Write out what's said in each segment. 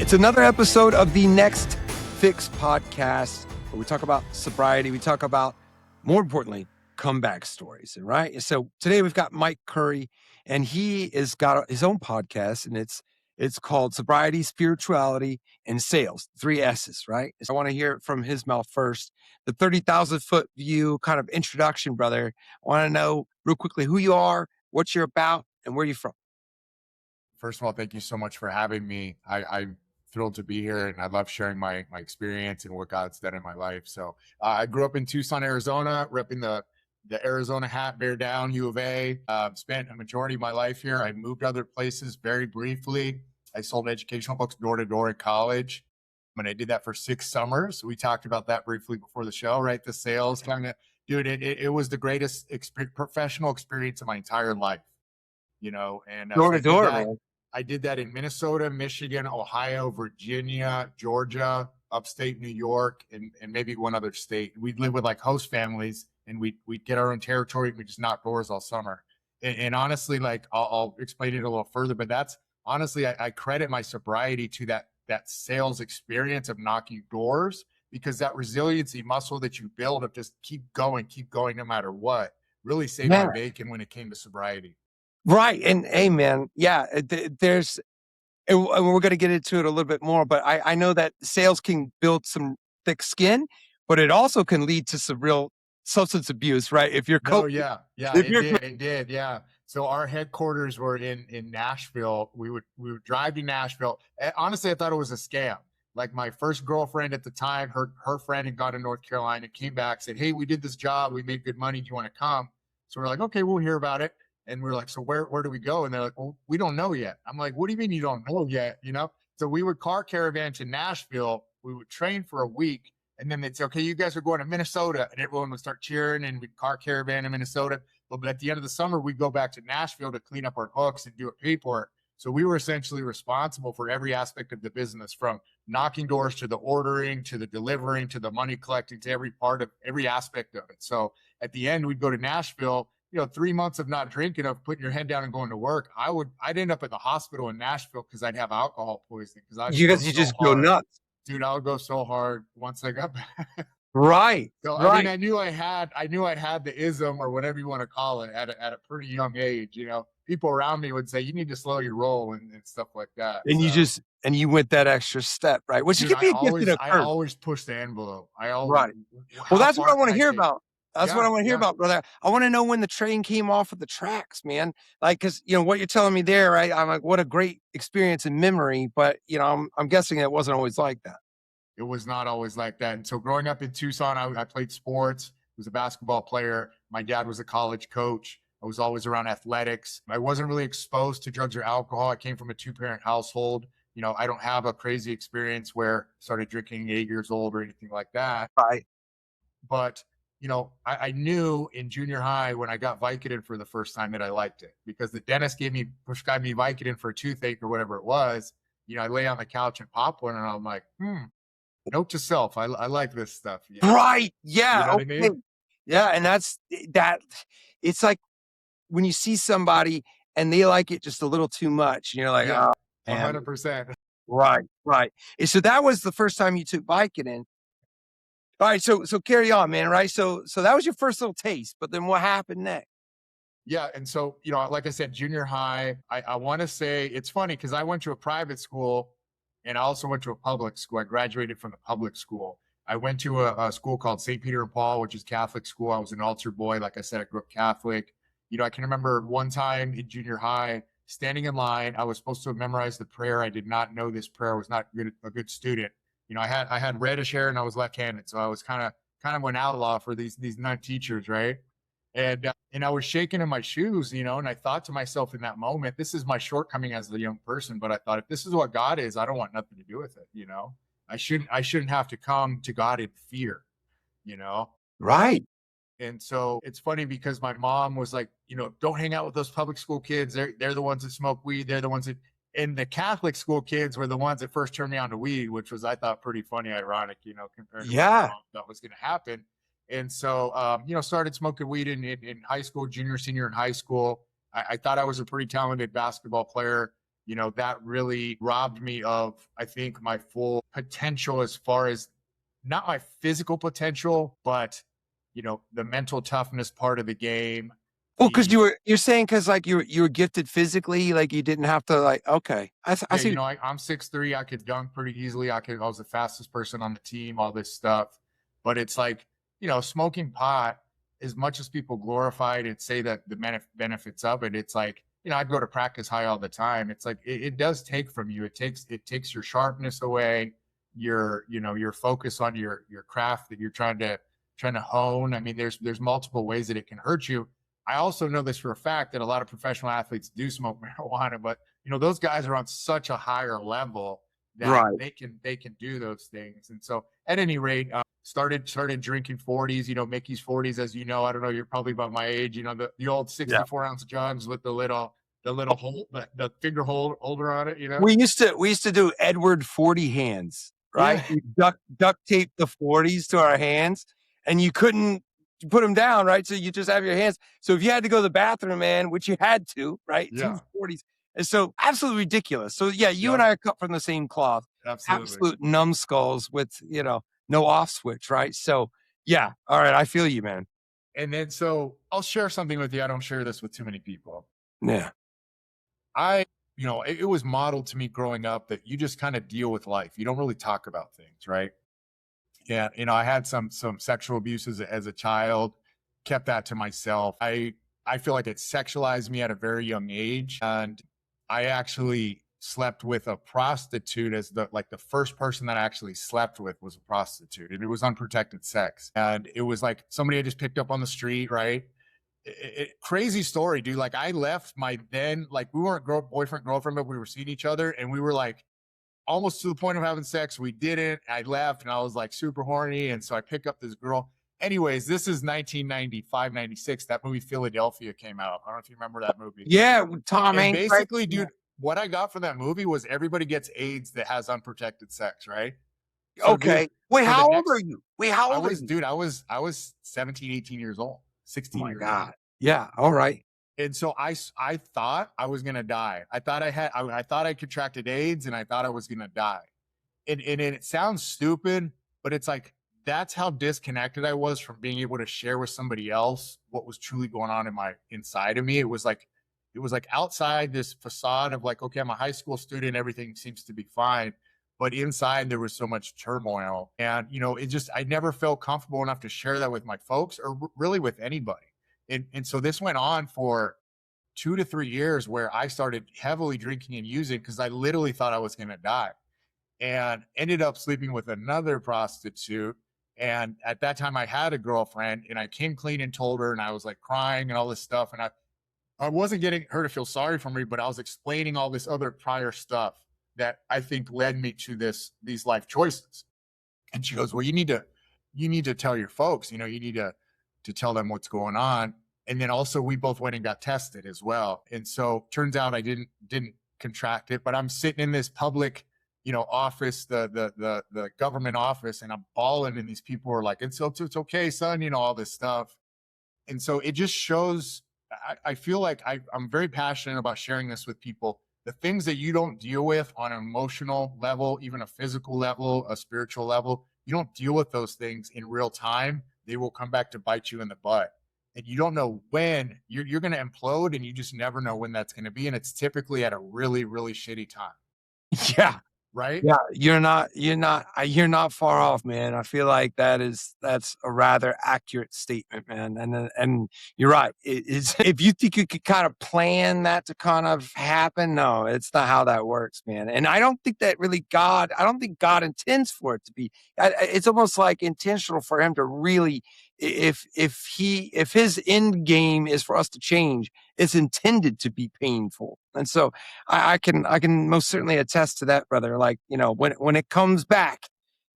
It's another episode of the Next Fix podcast where we talk about sobriety. We talk about, more importantly, comeback stories, right? So today we've got Mike Curry, and he has got his own podcast, and it's called Sobriety, Spirituality, and Sales, 3 S's, right? So I want to hear it from his mouth first. The 30,000 foot view kind of introduction, brother. I want to know real quickly who you are, what you're about, and where you're from. First of all, thank you so much for having me. I'm thrilled to be here, and I love sharing my experience and what God's done in my life. So I grew up in Tucson, Arizona, repping the Arizona hat, bear down, U of A. Spent a majority of my life here. I moved other places very briefly. I sold educational books door to door in college. And I did that for 6 summers. We talked about that briefly before the show, right? The sales kind of, dude, it was the greatest professional experience of my entire life, you know, and Door to door, man. I did that in Minnesota, Michigan, Ohio, Virginia, Georgia, upstate New York, and maybe one other state. We'd live with like host families, and we'd get our own territory. We just knock doors all summer. And honestly, like I'll explain it a little further, but that's honestly, I credit my sobriety to that sales experience of knocking doors, because that resiliency muscle that you build of just keep going no matter what, really saved my bacon when it came to sobriety. Right. And hey, man, yeah, there's, and we're going to get into it a little bit more, but I know that sales can build some thick skin, but it also can lead to some real substance abuse, right? If you're It did. Yeah. So our headquarters were in Nashville. We would drive to Nashville. Honestly, I thought it was a scam. Like my first girlfriend at the time, her friend had gone to North Carolina, came back, said, "Hey, we did this job. We made good money. Do you want to come?" So we're like, "Okay, we'll hear about it." And we're like, "So where do we go?" And they're like, "Well, we don't know yet." I'm like, "What do you mean you don't know yet?" You know? So we would car caravan to Nashville. We would train for a week. And then they'd say, "Okay, you guys are going to Minnesota." And everyone would start cheering, and we'd car caravan in Minnesota. But at the end of the summer, we'd go back to Nashville to clean up our books and do a paperwork. So we were essentially responsible for every aspect of the business, from knocking doors to the ordering, to the delivering, to the money collecting, to every aspect of it. So at the end, we'd go to Nashville. 3 months of not drinking, of putting your head down and going to work, I'd end up at the hospital in Nashville because I'd have alcohol poisoning. Because you just go nuts. Dude, I would go so hard once I got back. Right. So right. I mean, I knew I had the ism, or whatever you want to call it, at a pretty young age. People around me would say, "You need to slow your roll," and stuff like that. And you went that extra step, right? Which Dude, could be a gift and a curse. I always push the envelope. Right. Well, that's what I want to hear about. That's what I want to hear about, brother. I want to know when the train came off of the tracks, man. Like, because what you're telling me there, right? I'm like, what a great experience and memory. But I'm guessing it wasn't always like that. It was not always like that. And so growing up in Tucson, I played sports. I was a basketball player. My dad was a college coach. I was always around athletics. I wasn't really exposed to drugs or alcohol. I came from a 2-parent household. I don't have a crazy experience where I started drinking at 8 years old or anything like that. Right. But I knew in junior high, when I got Vicodin for the first time, that I liked it, because the dentist prescribed me Vicodin for a toothache or whatever it was. I lay on the couch and pop one, and I'm like, note to self, I like this stuff. Right. Yeah. You know what I mean? Yeah. And that's that. It's like when you see somebody and they like it just a little too much, and you're like, yeah, oh, 100%. Right. And so that was the first time you took Vicodin. All right, so carry on, man. Right, so that was your first little taste, but then what happened next? Yeah, and so like I said, junior high. I want to say it's funny because I went to a private school, and I also went to a public school. I graduated from the public school. I went to a school called St. Peter and Paul, which is Catholic school. I was an altar boy. Like I said, I grew up Catholic. I can remember one time in junior high, standing in line. I was supposed to have memorized the prayer. I did not know this prayer. I was not a good student. I had reddish hair, and I was left-handed, so I was kind of an outlaw for these nun teachers, right? And I was shaking in my shoes, and I thought to myself in that moment, this is my shortcoming as a young person. But I thought, if this is what God is, I don't want nothing to do with it. I shouldn't have to come to God in fear. Right. And so it's funny because my mom was like, don't hang out with those public school kids. They're the ones that smoke weed. They're the ones that. And the Catholic school kids were the ones that first turned me on to weed, which was, I thought, pretty funny, ironic, compared to what I thought was going to happen. And so, started smoking weed in high school, junior, senior in high school. I thought I was a pretty talented basketball player. that really robbed me of, I think, my full potential as far as not my physical potential, but, the mental toughness part of the game. Well, because The you're saying because like you were gifted physically, like you didn't have to like okay. I Yeah, see. I'm 6'3". I could dunk pretty easily. I was the fastest person on the team, all this stuff. But it's like, smoking pot, as much as people glorify it and say that the benefits of it, it's like, I'd go to practice high all the time. It's like it does take from you. It takes your sharpness away, your focus on your craft that you're trying to hone. I mean, there's multiple ways that it can hurt you. I also know this for a fact that a lot of professional athletes do smoke marijuana, but those guys are on such a higher level that Right. they can do those things. And so at any rate, started drinking 40s, Mickey's 40s, as you know. I don't know, you're probably about my age, the old Yeah. 64-ounce jugs with the little hole, the finger holder on it, We used to do Edward 40 hands, right? Yeah. We duct tape the 40s to our hands, and you couldn't put them down, right? So you just have your hands. So if you had to go to the bathroom, man, which you had to, right? Yeah. Two 40s. And so absolutely ridiculous. So yeah, you and Yep. I are cut from the same cloth. Absolutely. Absolute numbskulls with, no off switch, right? So yeah. All right. I feel you, man. And then so I'll share something with you. I don't share this with too many people. Yeah. It was modeled to me growing up that you just kind of deal with life. You don't really talk about things, right? Yeah, I had some sexual abuse as a child, kept that to myself. I feel like it sexualized me at a very young age, and I actually slept with a prostitute as the first person that I actually slept with was a prostitute, and it was unprotected sex, and it was like somebody I just picked up on the street, right? Crazy story, dude. Like I left my then like we weren't boyfriend girlfriend, but we were seeing each other, and we were like almost to the point of having sex. We didn't. I left and I was like super horny. And so I pick up this girl. Anyways, this is 1995, 96. That movie Philadelphia came out. I don't know if you remember that movie. Yeah. With Tom And Hanks, right? basically, dude, what I got from that movie was everybody gets AIDS that has unprotected sex, right? So, dude, Okay. Wait, for the how old are next, you? Wait, how I old are was, you? dude, I was 17, 18 years old, Oh 16 my years old. God. Yeah. All right. And so I thought I was going to die. I thought I contracted AIDS and I thought I was going to die. And it sounds stupid, but it's like that's how disconnected I was from being able to share with somebody else what was truly going on inside of me. It was like outside this facade of like, okay, I'm a high school student, everything seems to be fine. But inside there was so much turmoil. And I never felt comfortable enough to share that with my folks or really with anybody. And so this went on for 2 to 3 years where I started heavily drinking and using because I literally thought I was going to die and ended up sleeping with another prostitute. And at that time, I had a girlfriend, and I came clean and told her, and I was like crying and all this stuff. And I wasn't getting her to feel sorry for me, but I was explaining all this other prior stuff that I think led me to these life choices. And she goes, "Well, you need to tell your folks, you need to tell them what's going on." And then also we both went and got tested as well. And so turns out I didn't contract it, but I'm sitting in this public, office, the government office, and I'm bawling, and these people are like, it's okay, son, all this stuff. And so it just shows, I feel like I'm very passionate about sharing this with people. The things that you don't deal with on an emotional level, even a physical level, a spiritual level, you don't deal with those things in real time. They will come back to bite you in the butt. And you don't know when you're going to implode, and you just never know when that's going to be. And it's typically at a really, really shitty time. Yeah. Right? Yeah, you're not far off, man. I feel like that's a rather accurate statement, man. And you're right. It is if you think you could kind of plan that to kind of happen, no, it's not how that works, man. And I don't think that really I don't think God intends for it to be. It's almost like intentional for him to really, if his end game is for us to change, it's intended to be painful. And so I can most certainly attest to that, brother. Like, when it comes back,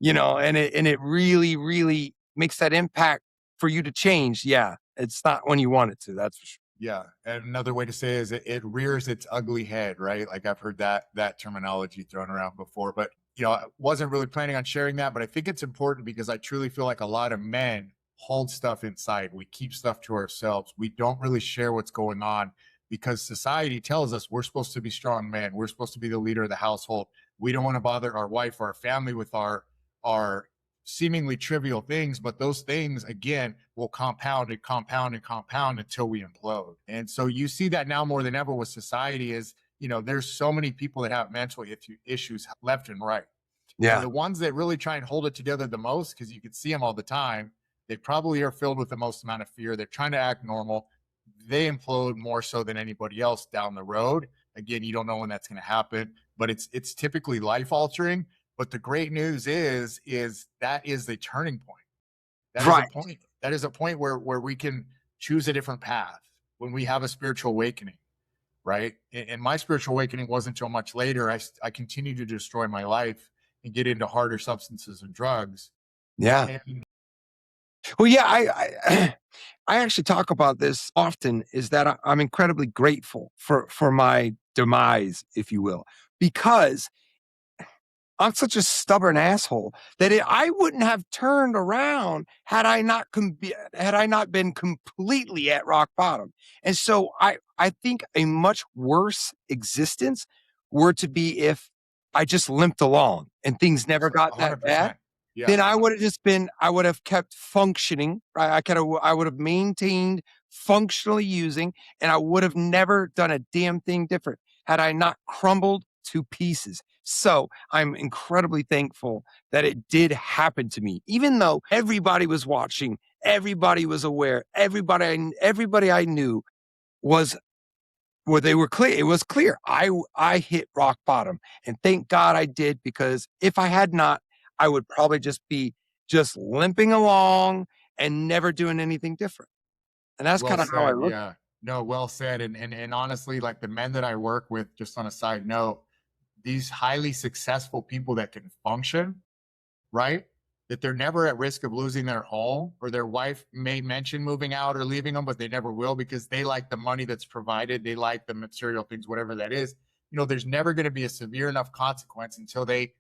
and it really, really makes that impact for you to change. Yeah. It's not when you want it to. That's for sure. Yeah. And another way to say it is it rears its ugly head, right? Like I've heard that terminology thrown around before, but I wasn't really planning on sharing that, but I think it's important because I truly feel like a lot of men hold stuff inside. We keep stuff to ourselves. We don't really share what's going on. because society tells us we're supposed to be strong men. We're supposed to be the leader of the household. We don't want to bother our wife or our family with our seemingly trivial things, but those things again will compound and compound and compound until we implode. And so you see that now more than ever with society is, there's so many people that have mental issues left and right. And the ones that really try and hold it together the most, because you can see them all the time, they probably are filled with the most amount of fear. They're trying to act normal. They implode more so than anybody else down the road. Again, you don't know when that's going to happen, but it's typically life altering. But the great news is that is the turning point. That is a point. That is a point where we can choose a different path when we have a spiritual awakening, right? And my spiritual awakening wasn't until much later. I continued to destroy my life and get into harder substances and drugs. Yeah. Well, yeah, I actually talk about this often, is that I'm incredibly grateful for my demise, if you will, because I'm such a stubborn asshole that I wouldn't have turned around had I not been completely at rock bottom. And so I think a much worse existence were to be if I just limped along and things never got that bad. 100%. Yeah. Then I would have kept functioning, right? I would have maintained functionally using, and I would have never done a damn thing different had I not crumbled to pieces. So I'm incredibly thankful that it did happen to me, even though everybody was watching, everybody was aware, everybody I knew was, well, they were clear. It was clear. I hit rock bottom, and thank God I did, because if I had not, I would probably just be limping along and never doing anything different. And that's kind of how I look. Yeah. No, well said. And honestly, like the men that I work with, just on a side note, these highly successful people that can function, right? That they're never at risk of losing their home, or their wife may mention moving out or leaving them, but they never will because they like the money that's provided. They like the material things, whatever that is. There's never going to be a severe enough consequence until they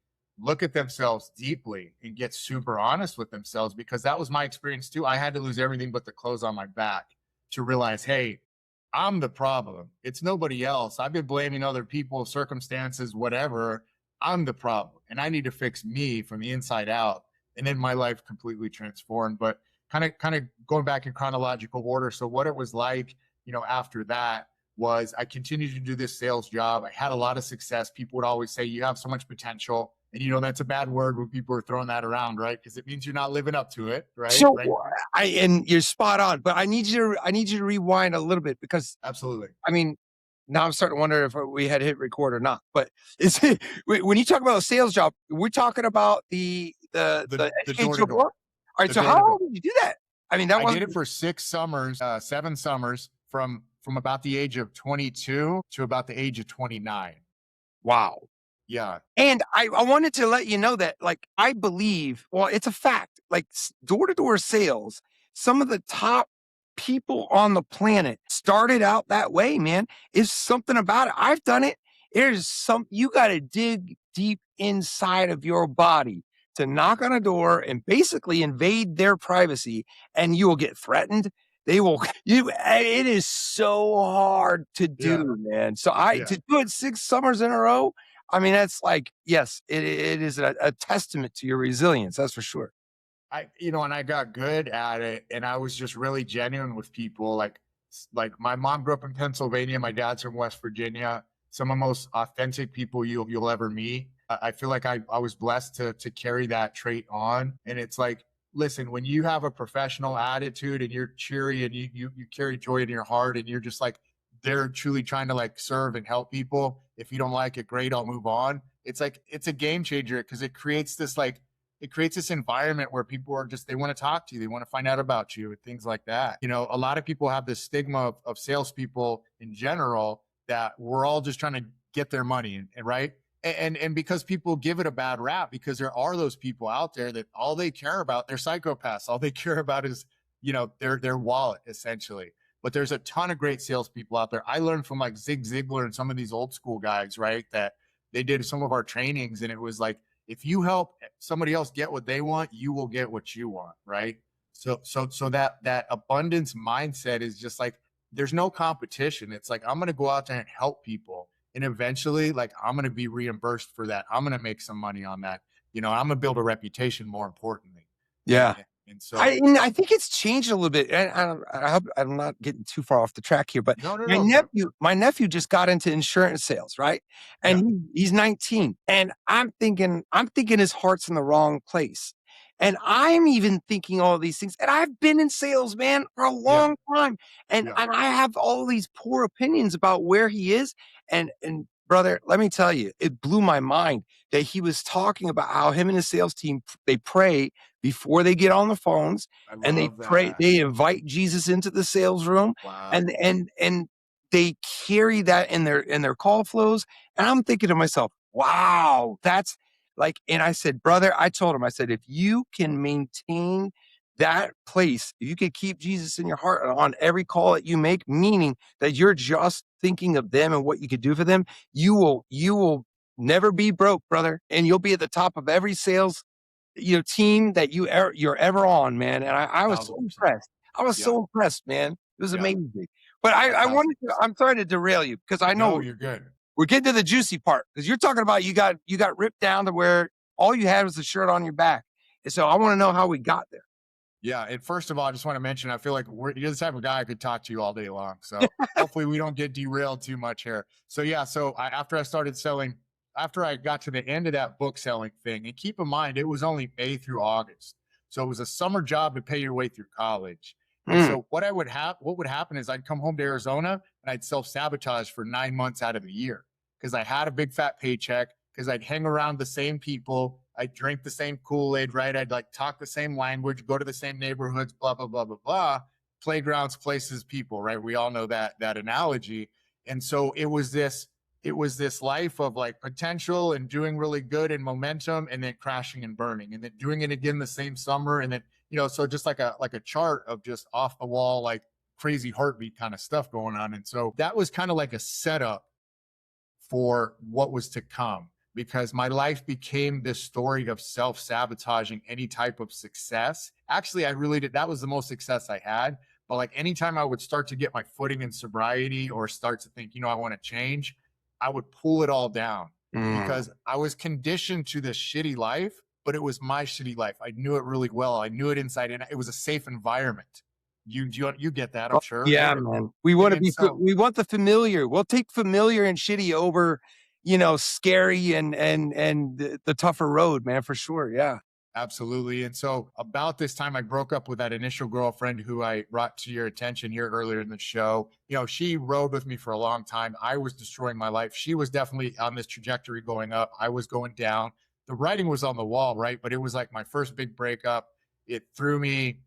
look at themselves deeply and get super honest with themselves, because that was my experience too. I had to lose everything but the clothes on my back to realize, hey, I'm the problem. It's nobody else. I've been blaming other people, circumstances, whatever. I'm the problem, and I need to fix me from the inside out. And then my life completely transformed. But kind of going back in chronological order. So what it was like, after that was I continued to do this sales job. I had a lot of success. People would always say, you have so much potential. And that's a bad word when people are throwing that around, right? Because it means you're not living up to it, right? So right? and you're spot on, but I need you to rewind a little bit, because absolutely. I mean, now I'm starting to wonder if we had hit record or not. But when you talk about a sales job, we're talking about the door-to-door. All right. So how long did you do that? I mean, I did it for 6 summers, 7 summers, from about the age of 22 to about the age of 29. Wow. Yeah. And I wanted to let you know that, like, I believe, well, it's a fact, like door-to-door sales, some of the top people on the planet started out that way, man. Is something about it. I've done it. You got to dig deep inside of your body to knock on a door and basically invade their privacy, and you will get threatened. It is so hard to do, man. So to do it 6 summers in a row, I mean, that's like, yes, it is a testament to your resilience. That's for sure. And I got good at it, and I was just really genuine with people. Like my mom grew up in Pennsylvania. My dad's from West Virginia. Some of the most authentic people you'll ever meet. I feel like I was blessed to carry that trait on. And it's like, listen, when you have a professional attitude and you're cheery and you carry joy in your heart, and you're just like, they're truly trying to like serve and help people. If you don't like it, great, I'll move on. It's like, it's a game changer, because it creates this environment where people are they want to talk to you. They want to find out about you and things like that. A lot of people have this stigma of salespeople in general, that we're all just trying to get their money, and right. And because people give it a bad rap, because there are those people out there that all they care about, they're psychopaths. All they care about is, their wallet, essentially. But there's a ton of great salespeople out there. I learned from like Zig Ziglar and some of these old school guys, right? That they did some of our trainings, and it was like, if you help somebody else get what they want, you will get what you want, right? So that abundance mindset is just like, there's no competition. It's like, I'm going to go out there and help people. And eventually, like, I'm going to be reimbursed for that. I'm going to make some money on that. You know, I'm going to build a reputation more importantly. Yeah. And I so, and I think it's changed a little bit, and I hope I'm not getting too far off the track here, but no, no, my no. Go. nephew just got into insurance sales, right? And Yeah, he's 19, and I'm thinking his heart's in the wrong place, and I'm even thinking all these things, and I've been in sales, man, for a yeah, long time, and yeah. I have all these poor opinions about where he is, and brother, let me tell you, it blew my mind that he was talking about how him and his sales team, they pray before they get on the phones, I and they love pray, that. they invite Jesus into the sales room, Wow. and they carry that in their call flows. And I'm thinking to myself, wow, that's like, and I said, brother, I told him, I said, if you can maintain that place, if you could keep Jesus in your heart on every call that you make, meaning that you're just thinking of them and what you could do for them, you will never be broke, brother, and you'll be at the top of every sales team that you're ever on, man. And I was so 1,000%. impressed. I was Yeah, so impressed, man. It was yeah. amazing. But I wanted to, 1,000%. I'm sorry to derail you because I No, know you're good. we're getting to the juicy part because you're talking about you got ripped down to where all you had was the shirt on your back. And so I want to know how we got there. Yeah, and first of all, I just want to mention, I feel like you're the type of guy I could talk to you all day long. So hopefully we don't get derailed too much here. So yeah, so after I started selling, after I got to the end of that book selling thing, and keep in mind it was only May through August, so it was a summer job to pay your way through college. And Mm. so what would happen is I'd come home to Arizona and I'd self sabotage for 9 months out of the year because I had a big fat paycheck, because I'd hang around the same people, I'd drink the same Kool-Aid, right? I'd like talk the same language, go to the same neighborhoods, blah, blah, blah, blah, blah. Playgrounds, places, people, right? We all know that analogy. And so it was this life of like potential and doing really good and momentum, and then crashing and burning, and then doing it again the same summer. And then, so just like a chart of just off the wall, like crazy heartbeat kind of stuff going on. And so that was kind of like a setup for what was to come, because my life became this story of self-sabotaging any type of success. Actually, I really did. That was the most success I had. But like anytime I would start to get my footing in sobriety or start to think, I want to change, I would pull it all down Mm. because I was conditioned to this shitty life, but it was my shitty life. I knew it really well. I knew it inside and it was a safe environment. You get that, I'm Oh, sure. yeah, man. We want to And so we want the familiar. We'll take familiar and shitty over, scary and the tougher road, man, for sure. Yeah. absolutely. And so about this time, I broke up with that initial girlfriend who I brought to your attention here earlier in the show. She rode with me for a long time. I was destroying my life. She was definitely on this trajectory going up. I was going down. The writing was on the wall, right? But it was like my first big breakup. It threw me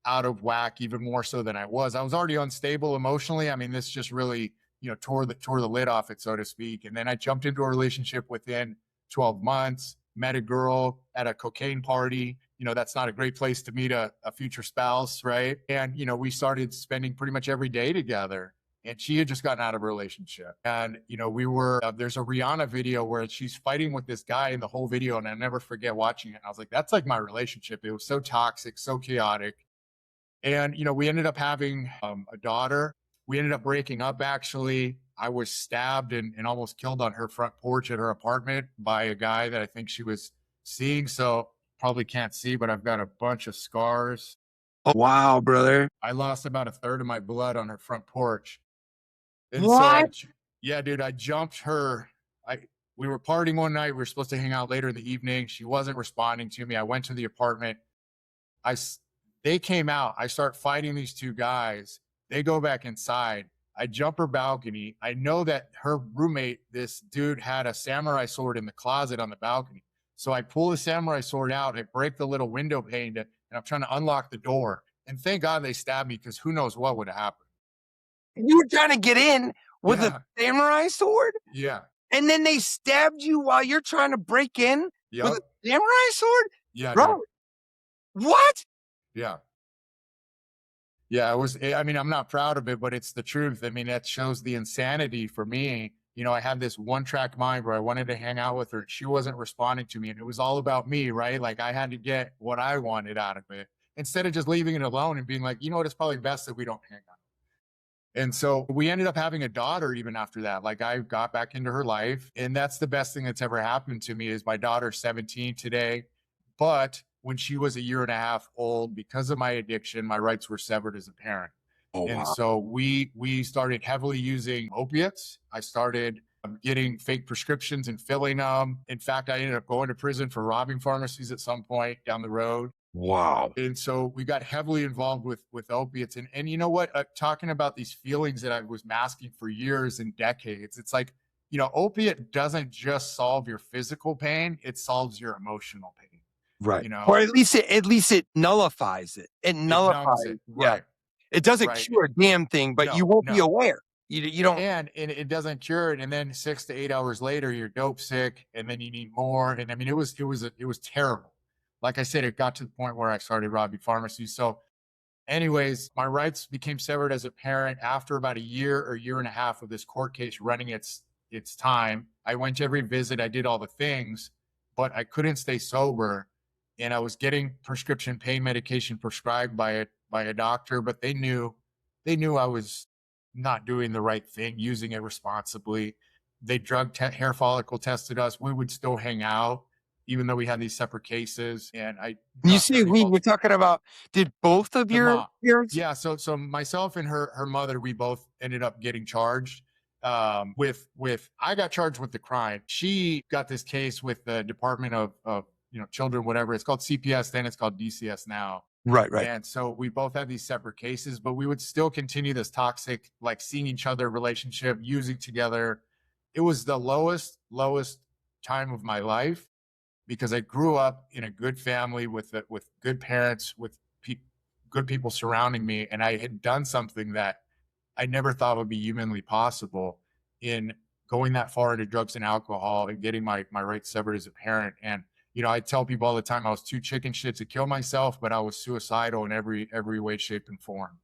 out of whack even more so than I was. I was already unstable emotionally. I mean, this just really, tore the lid off it, so to speak. And then I jumped into a relationship within 12 months, met a girl at a cocaine party. That's not a great place to meet a future spouse, right? And, we started spending pretty much every day together. And she had just gotten out of a relationship. And, there's a Rihanna video where she's fighting with this guy in the whole video. And I never forget watching it. I was like, that's like my relationship. It was so toxic, so chaotic. And, we ended up having a daughter. We ended up breaking up, actually. I was stabbed and almost killed on her front porch at her apartment by a guy that I think she was seeing. So probably can't see, but I've got a bunch of scars. Oh, wow, brother. I lost about a third of my blood on her front porch. And so What? yeah, dude, I jumped her. We were partying one night. We were supposed to hang out later in the evening. She wasn't responding to me. I went to the apartment. I they came out. I start fighting these two guys. They go back inside. I jump her balcony. I know that her roommate, this dude, had a samurai sword in the closet on the balcony. So I pull the samurai sword out. I break the little window pane, and I'm trying to unlock the door. And thank God they stabbed me, because who knows what would have happened. You were trying to get in with a Yeah, samurai sword, yeah, and then they stabbed you while you're trying to break in with yep, a samurai sword? yeah, dude, Bro, what? yeah. Yeah, it was. I mean, I'm not proud of it, but it's the truth. I mean, that shows the insanity for me. I had this one track mind where I wanted to hang out with her. She wasn't responding to me, and it was all about me, right? Like I had to get what I wanted out of it instead of just leaving it alone and being like, you know what, it's probably best that we don't hang out. And so we ended up having a daughter even after that. Like I got back into her life. And that's the best thing that's ever happened to me is my daughter's 17 today. But when she was a year and a half old, because of my addiction, my rights were severed as a parent. Oh, And wow. so we started heavily using opiates. I started getting fake prescriptions and filling them. In fact, I ended up going to prison for robbing pharmacies at some point down the road. Wow. And so we got heavily involved with opiates. And you know what? Talking about these feelings that I was masking for years and decades, it's like, opiate doesn't just solve your physical pain, it solves your emotional pain. Right. You Or know, at least it nullifies it. It it numbs nullifies. it. Yeah. Right. It doesn't Right. cure a damn thing, but you No, won't be no. aware. You don't. And it doesn't cure it. And then 6 to 8 hours later, you're dope sick, and then you need more. And I mean, it was terrible. Like I said, it got to the point where I started robbing pharmacies. So anyways, my rights became severed as a parent after about a year or year and a half of this court case running its time. I went to every visit, I did all the things, but I couldn't stay sober. And I was getting prescription pain medication prescribed by a doctor, but they knew I was not doing the right thing, using it responsibly. They hair follicle tested us. We would still hang out, even though we had these separate cases. And I You dropped see, every we ball. were talking about, did both of The your mom. parents? Yeah, so myself and her mother, we both ended up getting charged. With I got charged with the crime. She got this case with the Department of Children, whatever. It's called CPS, then it's called DCS now. Right, right. And so we both had these separate cases, but we would still continue this toxic, like seeing each other relationship, using together. It was the lowest time of my life because I grew up in a good family with good parents, with good people surrounding me, and I had done something that I never thought would be humanly possible in going that far into drugs and alcohol and getting my rights severed as a parent. And I tell people all the time I was too chicken shit to kill myself, but I was suicidal in every way, shape, and form.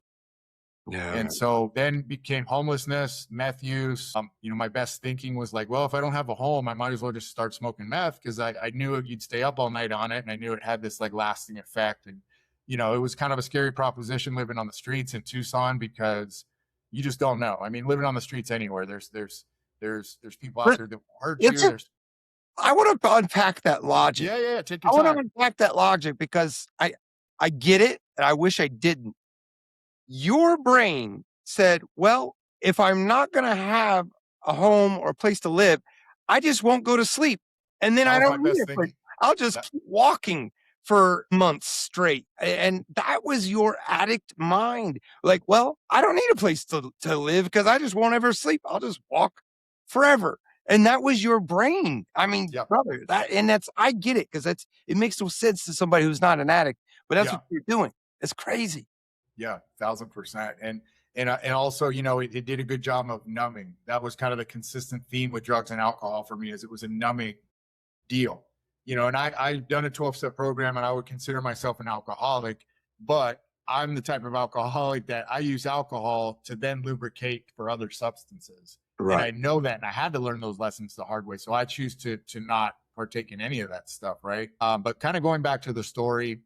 Yeah. And so then became homelessness, meth use. My best thinking was like, well, if I don't have a home, I might as well just start smoking meth because I knew you'd stay up all night on it. And I knew it had this like lasting effect. And, it was kind of a scary proposition living on the streets in Tucson because you just don't know. I mean, living on the streets anywhere, there's people out But there that will hurt it's you. a, I want to unpack that logic. Yeah, take I your want to time. unpack that logic because I get it, and I wish I didn't. Your brain said, well, if I'm not going to have a home or a place to live, I just won't go to sleep. And then That I was my don't need best a place. thinking. I'll just That, keep walking for months straight. And that was your addict mind. Like, well, I don't need a place to live because I just won't ever sleep. I'll just walk forever. And that was your brain. I mean, yeah, brother, I get it because it makes no sense to somebody who's not an addict, but that's yeah. what you're doing. It's crazy. Yeah, 1,000%. And also, it did a good job of numbing. That was kind of the consistent theme with drugs and alcohol for me, is it was a numbing deal. And I've done a 12-step program, and I would consider myself an alcoholic, but I'm the type of alcoholic that I use alcohol to then lubricate for other substances. And Right. I know that, and I had to learn those lessons the hard way. So I choose to not partake in any of that stuff, right? But kind of going back to the story,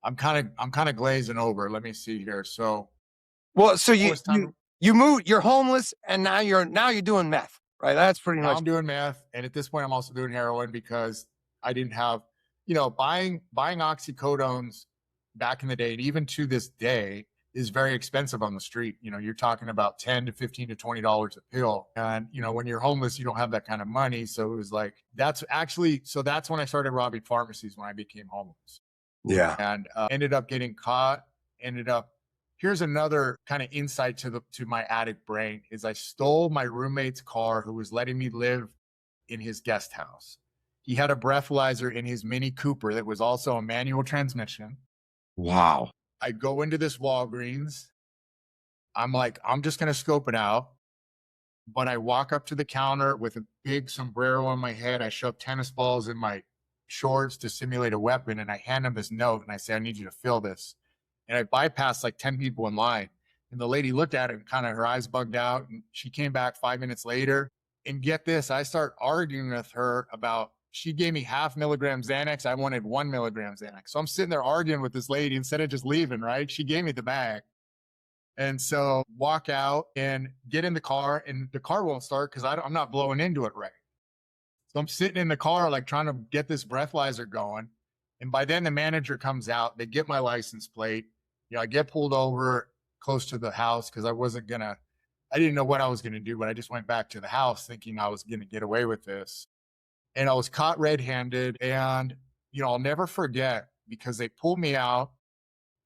I'm kind of glazing over. Let me see here. So Well, so oh, you it's you time. you moved, you're homeless, and now you're doing meth, right? That's pretty Now much I'm doing meth, and at this point, I'm also doing heroin because I didn't have, buying oxycodones back in the day, and even to this day, is very expensive on the street. You're talking about 10 to 15 to $20 a pill, and when you're homeless, you don't have that kind of money. So it was like that's when I started robbing pharmacies when I became homeless. yeah. And ended up getting caught. Ended up Here's another kind of insight to my addict brain is I stole my roommate's car who was letting me live in his guest house. He had a breathalyzer in his Mini Cooper that was also a manual transmission. Wow. I go into this Walgreens. I'm like, I'm just going to scope it out. But I walk up to the counter with a big sombrero on my head. I shove tennis balls in my shorts to simulate a weapon. And I hand him this note and I say, I need you to fill this. And I bypassed like 10 people in line. And the lady looked at it and kind of her eyes bugged out. And she came back 5 minutes later. And get this, I start arguing with her about, she gave me 0.5 milligram Xanax. I wanted 1 milligram Xanax. So I'm sitting there arguing with this lady instead of just leaving, right? She gave me the bag. And so walk out and get in the car, and the car won't start because I'm not blowing into it right. So I'm sitting in the car, like trying to get this breathalyzer going. And by then the manager comes out, they get my license plate. I get pulled over close to the house because I didn't know what I was going to do, but I just went back to the house thinking I was going to get away with this. And I was caught red handed. And, I'll never forget because they pulled me out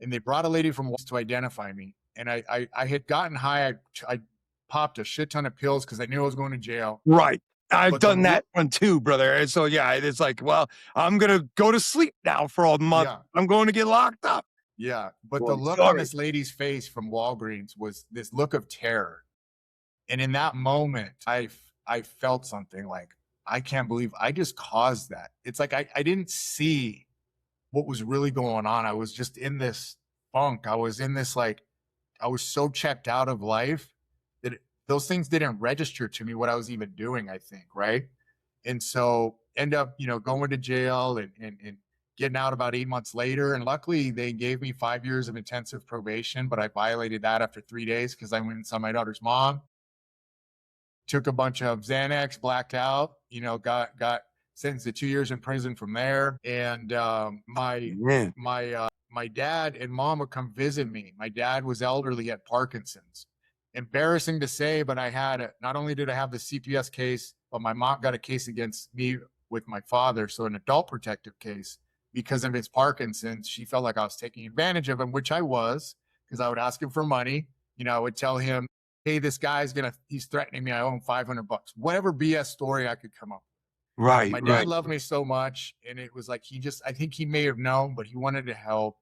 and they brought a lady from Walmart to identify me. And I had gotten high. I popped a shit ton of pills because I knew I was going to jail. Right. I've But the done that one too, brother. And so, yeah, it's like, well, I'm going to go to sleep now for a month. Yeah. I'm going to get locked up. Yeah. But the Boy, look on sorry. this lady's face from Walgreens was this look of terror. And in that moment, I felt something like, I can't believe I just caused that. It's like I didn't see what was really going on. I was just in this funk. I was in this, like, I was so checked out of life that those things didn't register to me what I was even doing, I think, right? And so end up, going to jail and getting out about 8 months later. And luckily they gave me 5 years of intensive probation, but I violated that after 3 days because I went and saw my daughter's mom. Took a bunch of Xanax, blacked out, got sentenced to 2 years in prison from there. And Man. my dad and mom would come visit me. My dad was elderly, at Parkinson's. Embarrassing to say, but not only did I have the CPS case, but my mom got a case against me with my father. So an adult protective case because of his Parkinson's. She felt like I was taking advantage of him, which I was, because I would ask him for money. I would tell him, hey, this guy's he's threatening me. I owe him $500, whatever BS story I could come up with. Right. My dad loved me so much. And it was like, I think he may have known, but he wanted to help.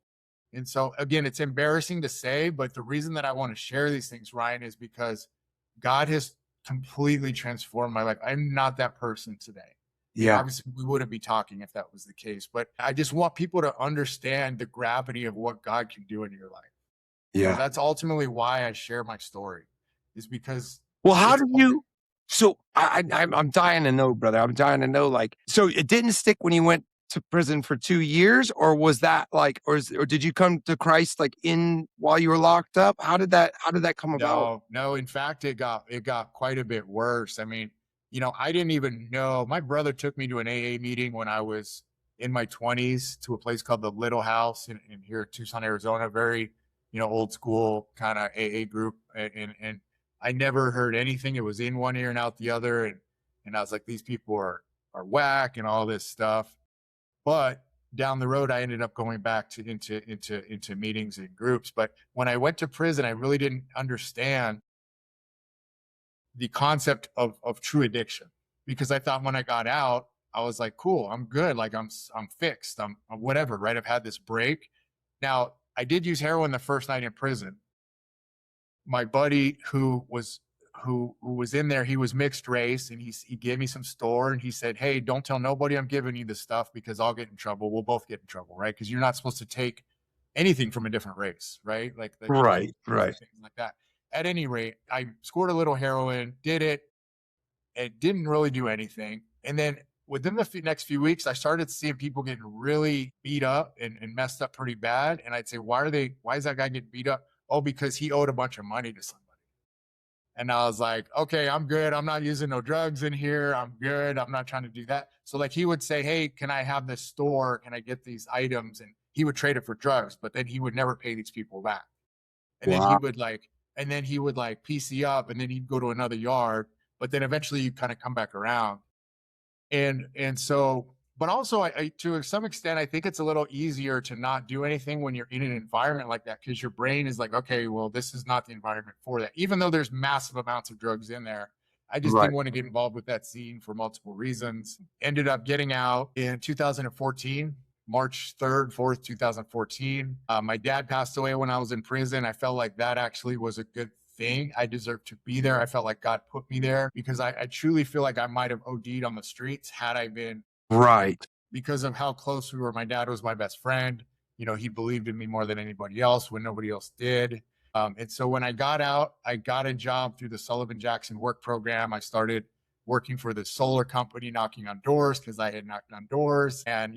And so again, it's embarrassing to say, but the reason that I want to share these things, Ryan, is because God has completely transformed my life. I'm not that person today. Yeah. Obviously we wouldn't be talking if that was the case, but I just want people to understand the gravity of what God can do in your life. Yeah. That's ultimately why I share my story, is because. Well, how do you? So I'm dying to know, brother. I'm dying to know. Like, so it didn't stick when you went to prison for 2 years, or was that like, or did you come to Christ like while you were locked up? How did that come about? No. In fact, it got quite a bit worse. I mean, I didn't even know. My brother took me to an AA meeting when I was in my 20s to a place called the Little House in here, Tucson, Arizona. Very, old school kind of AA group, and I never heard anything. It was in one ear and out the other. And I was like, these people are whack and all this stuff. But down the road, I ended up going back into meetings and groups. But when I went to prison, I really didn't understand the concept of true addiction, because I thought when I got out, I was like, cool, I'm good. Like I'm fixed. I'm whatever, right? I've had this break. Now, I did use heroin the first night in prison. My buddy who was in there, he was mixed race, and he gave me some store, and he said, hey, don't tell nobody I'm giving you this stuff because I'll get in trouble. We'll both get in trouble, right? Because you're not supposed to take anything from a different race, right? Like Right. things like that. At any rate, I scored a little heroin, did it. It didn't really do anything. And then within the next few weeks, I started seeing people getting really beat up and messed up pretty bad. And I'd say, why is that guy getting beat up? Oh, because he owed a bunch of money to somebody. And I was like, okay, I'm good. I'm not using no drugs in here. I'm good. I'm not trying to do that. So like he would say, hey, can I have this store? Can I get these items? And he would trade it for drugs, but then he would never pay these people back. And then he would PC up, and then he'd go to another yard, but then eventually you kind of come back around. And so, but also I to some extent, I think it's a little easier to not do anything when you're in an environment like that, because your brain is like, okay, well, this is not the environment for that. Even though there's massive amounts of drugs in there, I just didn't want to get involved with that scene for multiple reasons. Ended up getting out in 2014, March 3rd, 4th, 2014. My dad passed away when I was in prison. I felt like that actually was a good thing. I deserved to be there. I felt like God put me there because I truly feel like I might have OD'd on the streets had I been. Right. Because of how close we were. My dad was my best friend. He believed in me more than anybody else when nobody else did. And so when I got out, I got a job through the Sullivan Jackson work program. I started working for the solar company, knocking on doors because I had knocked on doors. And,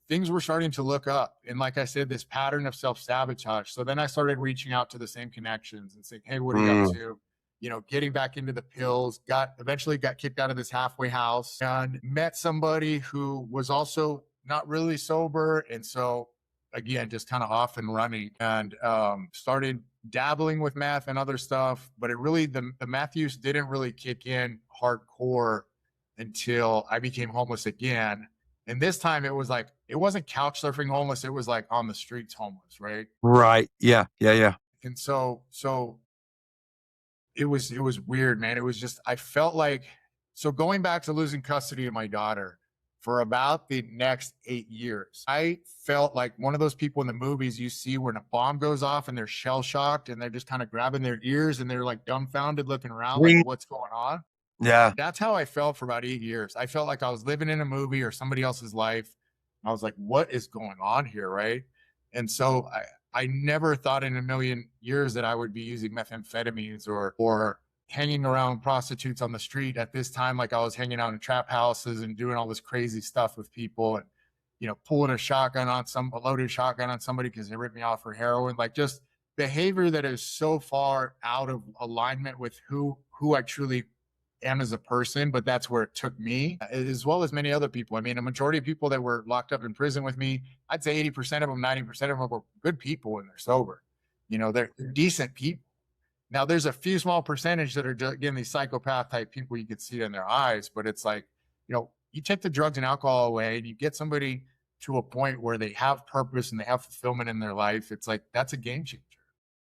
things were starting to look up. And like I said, this pattern of self-sabotage. So then I started reaching out to the same connections and saying, hey, what are you up Mm. to? Getting back into the pills, eventually got kicked out of this halfway house and met somebody who was also not really sober. And so again, just kind of off and running, and started dabbling with meth and other stuff. But the meth use didn't really kick in hardcore until I became homeless again. And this time it was like, it wasn't couch surfing homeless. It was like on the streets homeless. Right. Right. Yeah. Yeah. Yeah. And so it was weird, man. It was just, I felt like, so going back to losing custody of my daughter for about the next 8 years, I felt like one of those people in the movies you see when a bomb goes off and they're shell shocked and they're just kind of grabbing their ears and they're like dumbfounded looking around like Ring. what's going on. Yeah. That's how I felt for about 8 years. I felt like I was living in a movie or somebody else's life. I was like, what is going on here? Right. And so I never thought in a million years that I would be using methamphetamines or hanging around prostitutes on the street at this time. Like I was hanging out in trap houses and doing all this crazy stuff with people and, pulling a loaded shotgun on somebody because they ripped me off for heroin, like just behavior that is so far out of alignment with who I truly am as a person. But that's where it took me, as well as many other people. I mean, a majority of people that were locked up in prison with me, I'd say 80% of them, 90% of them were good people when they're sober. They're decent people. Now, there's a few small percentage that are, again, these psychopath type people. You can see it in their eyes, but it's like, you take the drugs and alcohol away and you get somebody to a point where they have purpose and they have fulfillment in their life. It's like, that's a game changer.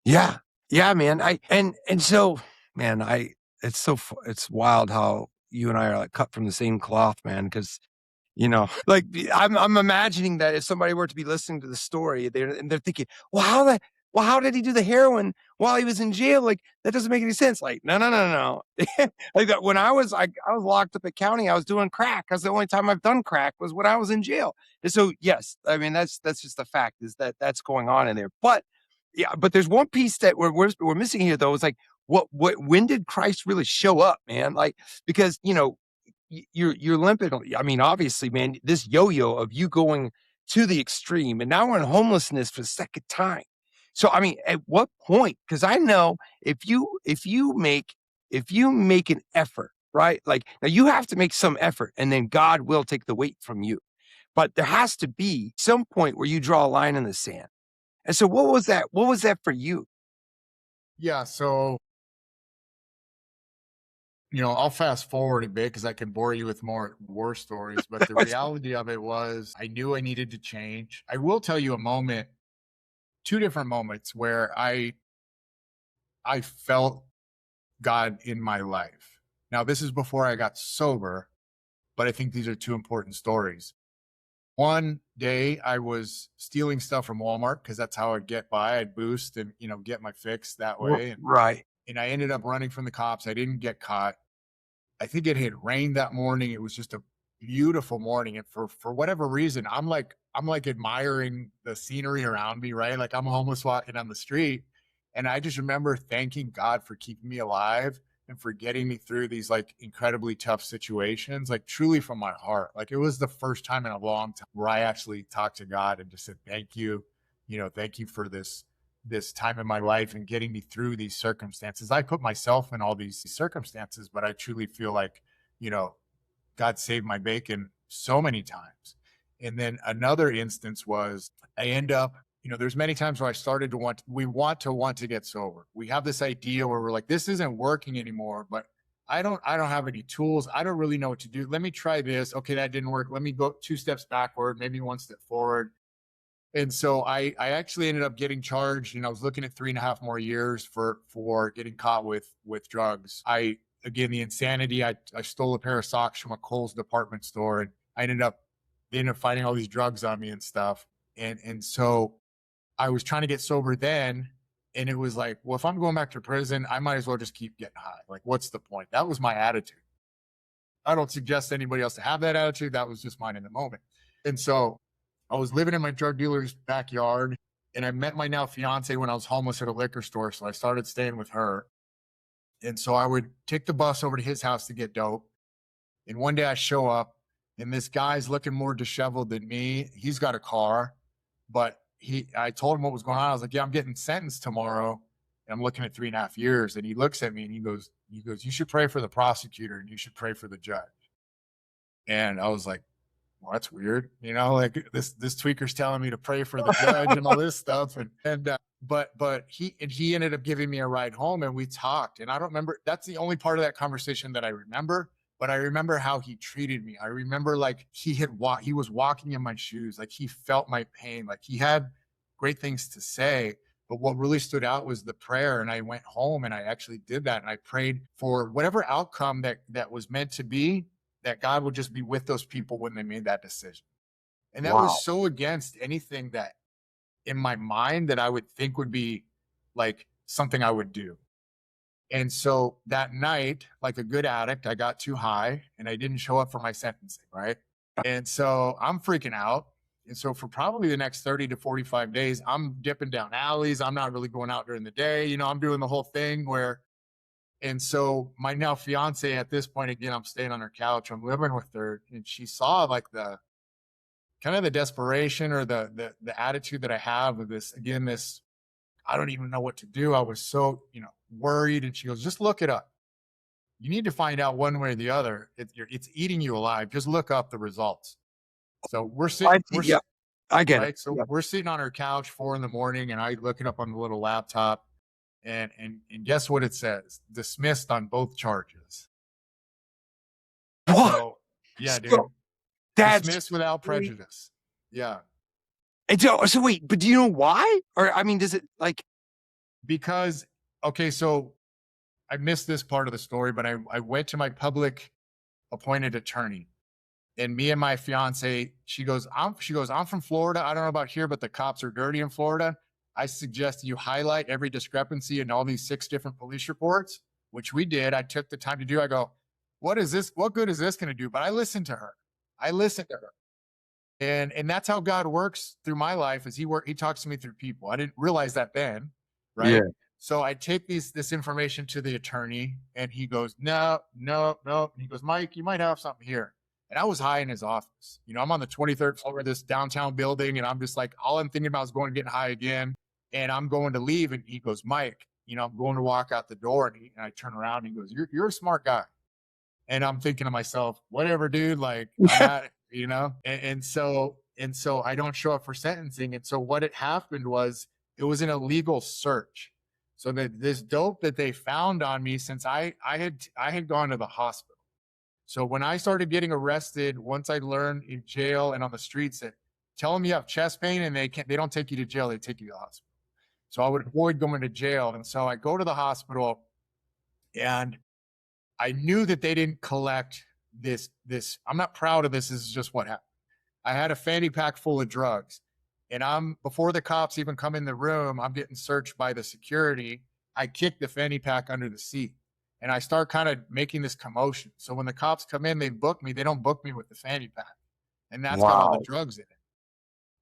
Yeah. Yeah, man. And so, man, it's wild how you and I are like cut from the same cloth, man. Because like I'm imagining that if somebody were to be listening to the story, they're thinking, well, how did he do the heroin while he was in jail? Like that doesn't make any sense. Like, no. Like that when I was locked up at county, I was doing crack. Because the only time I've done crack was when I was in jail. And so yes, I mean that's just the fact is that that's going on in there. But yeah, but there's one piece that we're missing here though. Is like when did Christ really show up, man? Like because you're limping. I mean, obviously, man, this yo-yo of you going to the extreme, and now we're in homelessness for the second time. So, I mean, at what point? Because I know if you make an effort, right? Like now, you have to make some effort, and then God will take the weight from you. But there has to be some point where you draw a line in the sand. And so, what was that? What was that for you? Yeah. So, I'll fast forward a bit because I can bore you with more war stories. But the reality of it was I knew I needed to change. I will tell you two different moments where I felt God in my life. Now, this is before I got sober, but I think these are two important stories. One day I was stealing stuff from Walmart because that's how I'd get by. I'd boost and, get my fix that way. Right. And I ended up running from the cops. I didn't get caught. I think it had rained that morning. It was just a beautiful morning. And for whatever reason, I'm like admiring the scenery around me, right? Like I'm homeless walking on the street. And I just remember thanking God for keeping me alive and for getting me through these like incredibly tough situations, like truly from my heart. Like it was the first time in a long time where I actually talked to God and just said, thank you. Thank you for this time in my life and getting me through these circumstances. I put myself in all these circumstances, but I truly feel like, God saved my bacon so many times. And then another instance was I end up, there's many times where I started to want to get sober. We have this idea where we're like, this isn't working anymore, but I don't have any tools. I don't really know what to do. Let me try this. Okay, that didn't work. Let me go 2 steps backward, maybe 1 step forward. And so I actually ended up getting charged, and I was looking at 3.5 more years for getting caught with drugs. Again, the insanity, I stole a pair of socks from a Kohl's department store, and they ended up finding all these drugs on me and stuff. And so I was trying to get sober then, and it was like, well, if I'm going back to prison, I might as well just keep getting high. Like, what's the point? That was my attitude. I don't suggest anybody else to have that attitude. That was just mine in the moment. And so I was living in my drug dealer's backyard, and I met my now fiance when I was homeless at a liquor store. So I started staying with her. And so I would take the bus over to his house to get dope. And one day I show up and this guy's looking more disheveled than me. He's got a car, but I told him what was going on. I was like, yeah, I'm getting sentenced tomorrow. And I'm looking at 3.5 years. And he looks at me and he goes, you should pray for the prosecutor and you should pray for the judge. And I was like, well, that's weird. You know, like this tweaker's telling me to pray for the judge and all this stuff. But he ended up giving me a ride home and we talked. And I don't remember, that's the only part of that conversation that I remember. But I remember how he treated me. I remember like he was walking in my shoes. Like he felt my pain. Like he had great things to say. But what really stood out was the prayer. And I went home and I actually did that. And I prayed for whatever outcome that was meant to be, that God would just be with those people when they made that decision. And that was so against anything that in my mind that I would think would be like something I would do. And so that night, like a good addict, I got too high and I didn't show up for my sentencing, right? And so I'm freaking out. And so for probably the next 30 to 45 days, I'm dipping down alleys. I'm not really going out during the day. You know, I'm doing the whole thing and so my now fiance at this point, again, I'm staying on her couch. I'm living with her and she saw like the kind of the desperation or the attitude that I have with this, again, this, I don't even know what to do. I was so, worried. And she goes, just look it up. You need to find out one way or the other. It's eating you alive. Just look up the results. So we're sitting, I get right? it. So we're sitting on our couch 4 a.m. and I look it up on the little laptop and guess what it says? Dismissed on both charges. What? So yeah, dude. So that's dismissed without prejudice. Yeah. And so wait, but do you know why? Or I mean, does it like because okay, so I missed this part of the story, but I went to my public appointed attorney. And me and my fiance, she goes, I'm from Florida. I don't know about here, but the cops are dirty in Florida. I suggest you highlight every discrepancy in all these 6 different police reports, which we did. I took the time to do. I go, what is this? What good is this going to do? But I listened to her. And that's how God works through my life is he talks to me through people. I didn't realize that then. Right. Yeah. So I take this information to the attorney and he goes, no. And he goes, Mike, you might have something here. And I was high in his office. I'm on the 23rd floor of this downtown building. And I'm just like, all I'm thinking about is going to get high again. And I'm going to leave. And he goes, Mike, I'm going to walk out the door. And I turn around and he goes, you're a smart guy. And I'm thinking to myself, whatever, dude, like, and so I don't show up for sentencing. And so what had happened was it was an illegal search. So that this dope that they found on me since I had gone to the hospital. So when I started getting arrested, once I learned in jail and on the streets that tell them you have chest pain and they don't take you to jail, they take you to the hospital. So I would avoid going to jail. And so I go to the hospital and I knew that they didn't collect this. I'm not proud of this. This is just what happened. I had a fanny pack full of drugs and before the cops even come in the room, I'm getting searched by the security. I kick the fanny pack under the seat and I start kind of making this commotion. So when the cops come in, they book me. They don't book me with the fanny pack. And that's got all the drugs in it.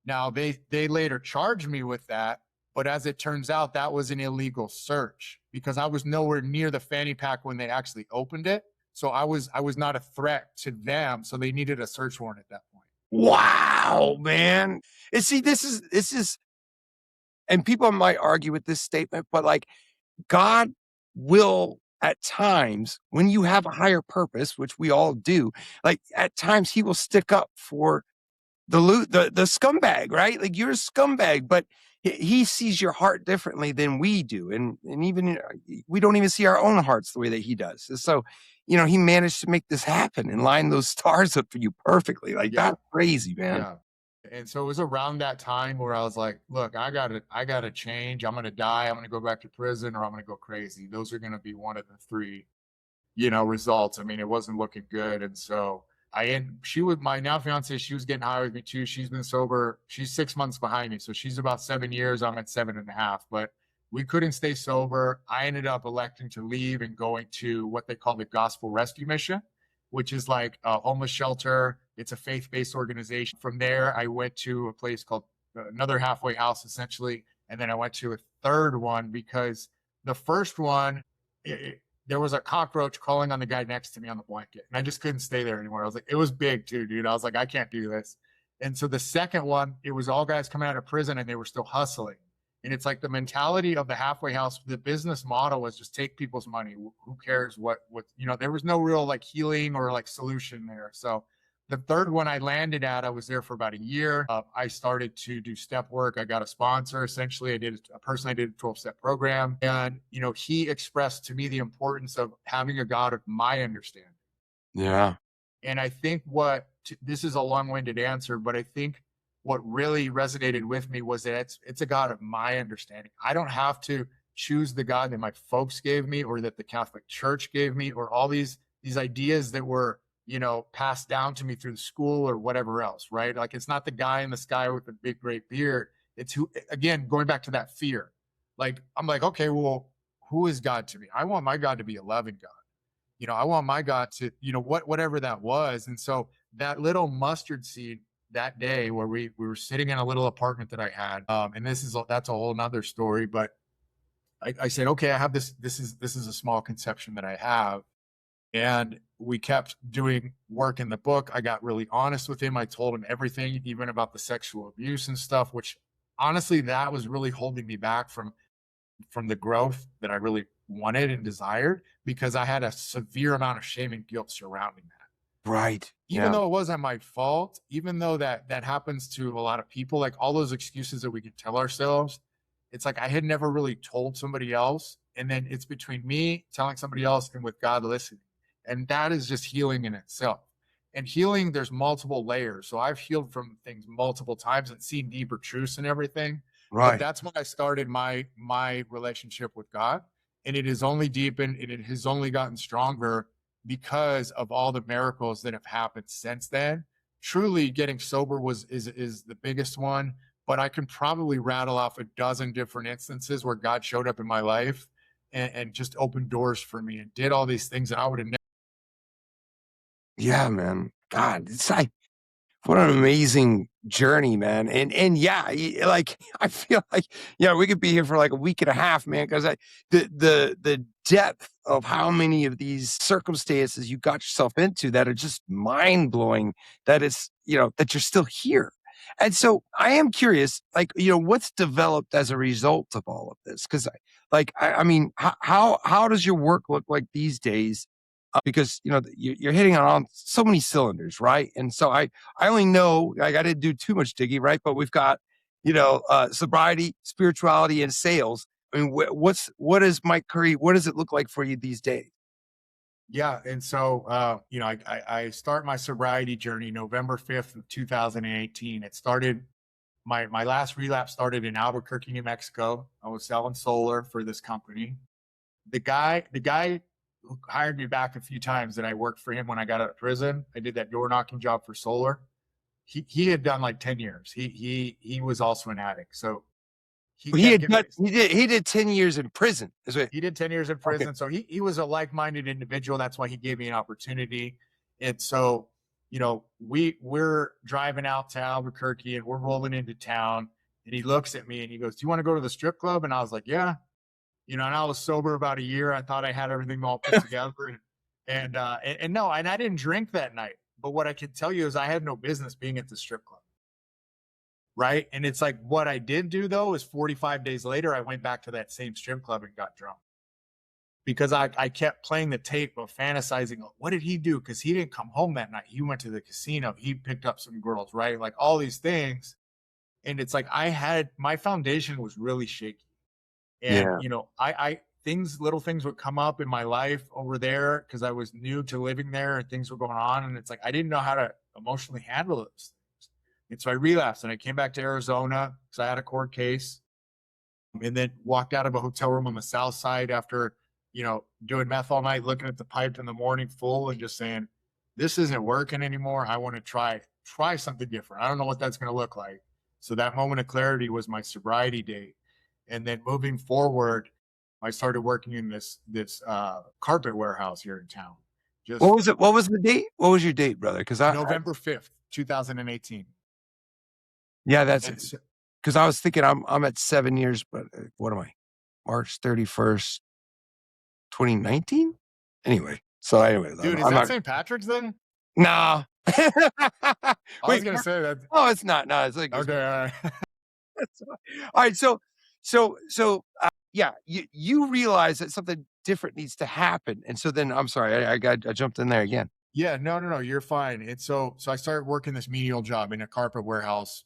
Now they later charged me with that. But as it turns out, that was an illegal search because I was nowhere near the fanny pack when they actually opened it. So I was not a threat to them. So they needed a search warrant at that point. Wow, man. And see, this is, and people might argue with this statement, but like God will at times when you have a higher purpose, which we all do, like at times he will stick up for the scumbag, right? Like you're a scumbag, but he sees your heart differently than we do. And even we don't even see our own hearts the way that he does. So, he managed to make this happen and line those stars up for you perfectly. Like that's crazy, man. Yeah. And so it was around that time where I was like, look, I gotta change. I'm going to die. I'm going to go back to prison or I'm going to go crazy. Those are going to be one of the 3, results. I mean, it wasn't looking good. And so my now fiance, she was getting high with me too. She's been sober. She's 6 months behind me. So she's about 7 years. I'm at 7.5, but we couldn't stay sober. I ended up electing to leave and going to what they call the Gospel Rescue Mission, which is like a homeless shelter. It's a faith-based organization. From there, I went to a place called another halfway house, essentially. And then I went to a third one because the first one, there was a cockroach crawling on the guy next to me on the blanket, and I just couldn't stay there anymore. I was like, it was big too, dude. I was like, I can't do this. And so the second one, it was all guys coming out of prison and they were still hustling. And it's like the mentality of the halfway house, the business model was just take people's money. Who cares what, there was no real like healing or like solution there. So the third one I landed at, I was there for about a year. I started to do step work. I got a sponsor. Essentially, I did a 12-step program. And, he expressed to me the importance of having a God of my understanding. Yeah. And I think this is a long-winded answer, but I think what really resonated with me was that it's a God of my understanding. I don't have to choose the God that my folks gave me or that the Catholic Church gave me or all these ideas that were, passed down to me through the school or whatever else, right? Like it's not the guy in the sky with the big, great beard. It's again, going back to that fear. Like, I'm like, okay, well, who is God to me? I want my God to be a loving God. I want my God to, whatever that was. And so that little mustard seed that day where we were sitting in a little apartment that I had, and that's a whole nother story, but I said, okay, I have this is a small conception that I have. And we kept doing work in the book. I got really honest with him. I told him everything, even about the sexual abuse and stuff, which honestly, that was really holding me back from the growth that I really wanted and desired, because I had a severe amount of shame and guilt surrounding that. Right. Even though it wasn't my fault, even though that happens to a lot of people, like all those excuses that we can tell ourselves, it's like I had never really told somebody else. And then it's between me telling somebody else and with God listening. And that is just healing in itself. And healing, there's multiple layers. So I've healed from things multiple times and seen deeper truths and everything. Right. But that's when I started my relationship with God. And it has only deepened and it has only gotten stronger because of all the miracles that have happened since then. Truly getting sober is the biggest one, but I can probably rattle off a dozen different instances where God showed up in my life and just opened doors for me and did all these things that I would have never. Yeah, man. God, it's like, what an amazing journey, man. And yeah, like I feel like, yeah, we could be here for like a week and a half, man, because the depth of how many of these circumstances you got yourself into that are just mind blowing, that it's, that you're still here. And so I am curious, like, what's developed as a result of all of this? Because I mean, how does your work look like these days? Because you're hitting on so many cylinders, right? And so I only know, like, I didn't do too much digging, right? But we've got sobriety, spirituality, and sales. I mean, what is Mike Curry? What does it look like for you these days? Yeah. And so, I start my sobriety journey November 5th of 2018. It started, my last relapse started in Albuquerque, New Mexico. I was selling solar for this company. The guy who hired me back a few times that I worked for him when I got out of prison, I did that door knocking job for solar. He had done like 10 years. He was also an addict. So He did 10 years in prison. he did 10 years in prison. Okay. So he was a like-minded individual. That's why he gave me an opportunity. And so, we're driving out to Albuquerque and we're rolling into town, and he looks at me and he goes, "Do you want to go to the strip club?" And I was like, "Yeah." And I was sober about a year. I thought I had everything all put together. And no, and I didn't drink that night. But what I can tell you is I had no business being at the strip club. Right. And it's like, what I did do though, is 45 days later, I went back to that same strip club and got drunk, because I kept playing the tape of fantasizing. What did he do? Because he didn't come home that night. He went to the casino. He picked up some girls, right? Like all these things. And it's like, my foundation was really shaky. And, Yeah. little things would come up in my life over there because I was new to living there and things were going on. And it's like, I didn't know how to emotionally handle those things. And so I relapsed and I came back to Arizona because I had a court case, and then walked out of a hotel room on the South Side after, doing meth all night, looking at the pipe in the morning full and just saying, this isn't working anymore. I want to try something different. I don't know what that's going to look like. So that moment of clarity was my sobriety date. And then moving forward, I started working in this carpet warehouse here in town. What was it? What was the date? What was your date, brother? Because November 5th, 2018. Yeah, that's because I was thinking I'm at 7 years, but what am I? March 31st, 2019. Anyway, Dude, is I'm that not. St. Patrick's then? Nah. I was Wait. gonna say that. Oh, it's not. No, it's like. Okay, all right. All right. Yeah, you realize that something different needs to happen, and so then I'm sorry, I jumped in there again. Yeah, no, you're fine. And so I started working this menial job in a carpet warehouse,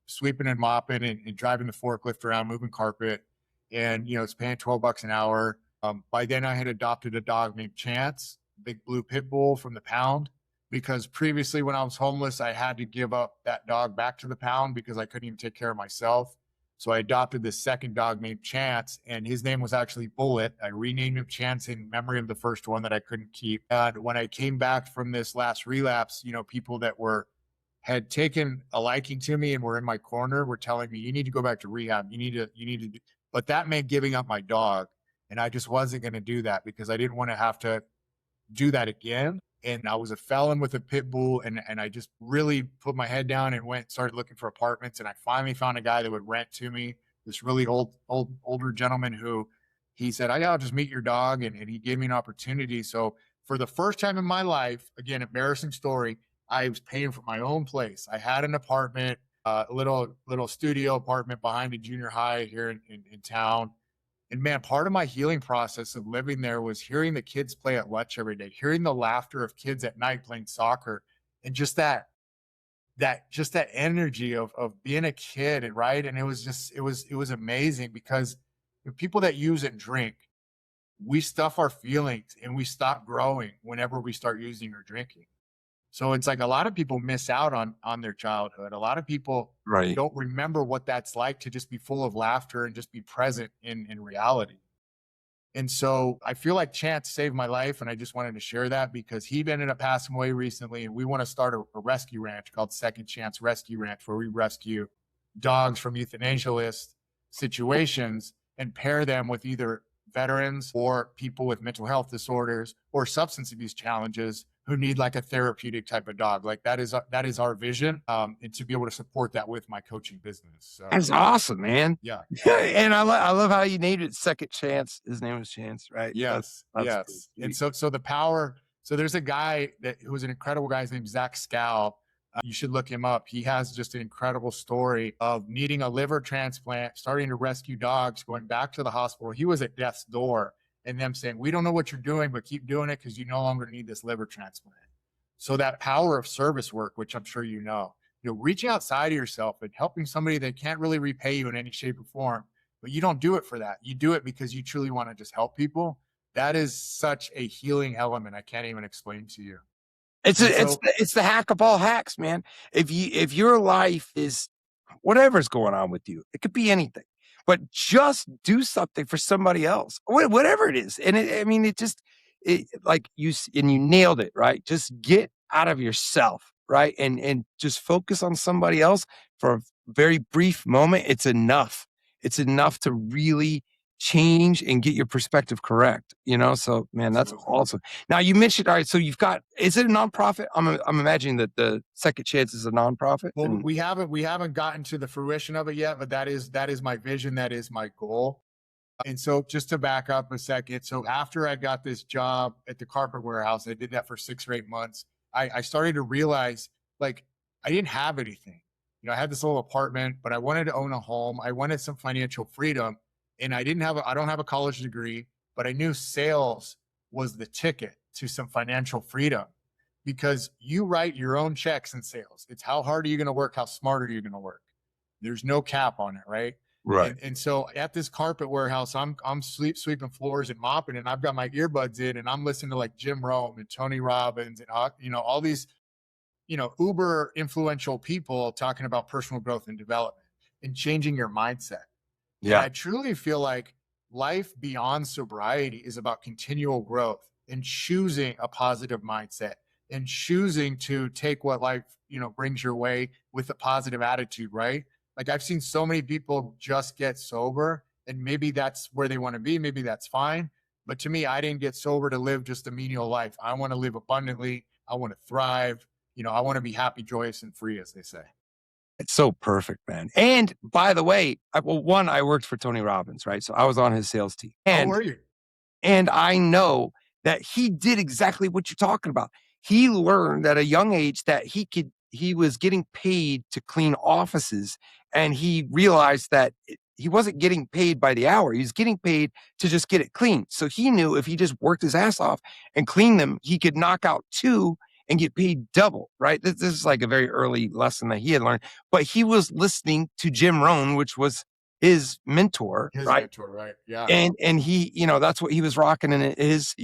sweeping and mopping and driving the forklift around, moving carpet. And, it's paying $12 an hour. By then I had adopted a dog named Chance, big blue pit bull from the pound, because previously when I was homeless, I had to give up that dog back to the pound because I couldn't even take care of myself. So I adopted this second dog named Chance, and his name was actually Bullet. I renamed him Chance in memory of the first one that I couldn't keep. And when I came back from this last relapse, people that had taken a liking to me and were in my corner were telling me, you need to go back to rehab. You need to, but that meant giving up my dog. And I just wasn't going to do that because I didn't want to have to do that again. And I was a felon with a pit bull, and I just really put my head down and started looking for apartments. And I finally found a guy that would rent to me, this really older gentleman who he said, I'll just meet your dog. And he gave me an opportunity. So for the first time in my life, again, embarrassing story, I was paying for my own place. I had an apartment, a little studio apartment behind a junior high here in town. And man, part of my healing process of living there was hearing the kids play at lunch every day, hearing the laughter of kids at night playing soccer, and just that energy of being a kid, and right. And it was amazing because the people that use and drink, we stuff our feelings and we stop growing whenever we start using or drinking. So it's like a lot of people miss out on their childhood. A lot of people Right. don't remember what that's like to just be full of laughter and just be present in reality. And so I feel like Chance saved my life. And I just wanted to share that because he ended up passing away recently. And we want to start a rescue ranch called Second Chance Rescue Ranch, where we rescue dogs from euthanasia situations and pair them with either veterans or people with mental health disorders or substance abuse challenges who need like a therapeutic type of dog. Like that is our vision, and to be able to support that with my coaching business. So That's awesome, man. yeah. And I love how you named it Second Chance. His name was Chance, right? Yes. That's Yes. And so the power. So there's a guy who was an incredible guy. His name's Zach Scow. You should look him up. He has just an incredible story of needing a liver transplant, starting to rescue dogs, going back to the hospital. He was at death's door and them saying, we don't know what you're doing, but keep doing it because you no longer need this liver transplant. So that power of service work, which I'm sure reaching outside of yourself and helping somebody that can't really repay you in any shape or form, but you don't do it for that. You do it because you truly want to just help people. That is such a healing element. I can't even explain to you. It's the hack of all hacks, man. If your life is whatever's going on with you, it could be anything, but just do something for somebody else, whatever it is. And you nailed it, right? Just get out of yourself, right? And just focus on somebody else for a very brief moment. It's enough. It's enough to really change and get your perspective correct, So man, that's awesome. Now you mentioned, all right, so is it a nonprofit? I'm imagining that the Second Chance is a nonprofit. Well, we haven't gotten to the fruition of it yet, but that is my vision. That is my goal. And so just to back up a second. So after I got this job at the carpet warehouse, I did that for 6 or 8 months. I started to realize like I didn't have anything. I had this little apartment, but I wanted to own a home. I wanted some financial freedom. And I don't have a college degree, but I knew sales was the ticket to some financial freedom because you write your own checks in sales. It's how hard are you going to work? How smart are you going to work? There's no cap on it, right? Right. And so at this carpet warehouse, I'm sweeping floors and mopping, and I've got my earbuds in, and I'm listening to like Jim Rome and Tony Robbins and all these uber influential people talking about personal growth and development and changing your mindset. Yeah. And I truly feel like life beyond sobriety is about continual growth and choosing a positive mindset and choosing to take what life, brings your way with a positive attitude, right? Like I've seen so many people just get sober and maybe that's where they want to be. Maybe that's fine. But to me, I didn't get sober to live just a menial life. I want to live abundantly. I want to thrive. I want to be happy, joyous, and free, as they say. It's so perfect, man. And by the way, I worked for Tony Robbins, right? So I was on his sales team. And were you? And I know that he did exactly what you're talking about. He learned at a young age that he was getting paid to clean offices, and he realized that he wasn't getting paid by the hour. He was getting paid to just get it clean. So he knew if he just worked his ass off and cleaned them, he could knock out 2 and get paid double, right? This is like a very early lesson that he had learned. But he was listening to Jim Rohn, which was his mentor, His right? mentor, right? Yeah. And he, that's what he was rocking in his,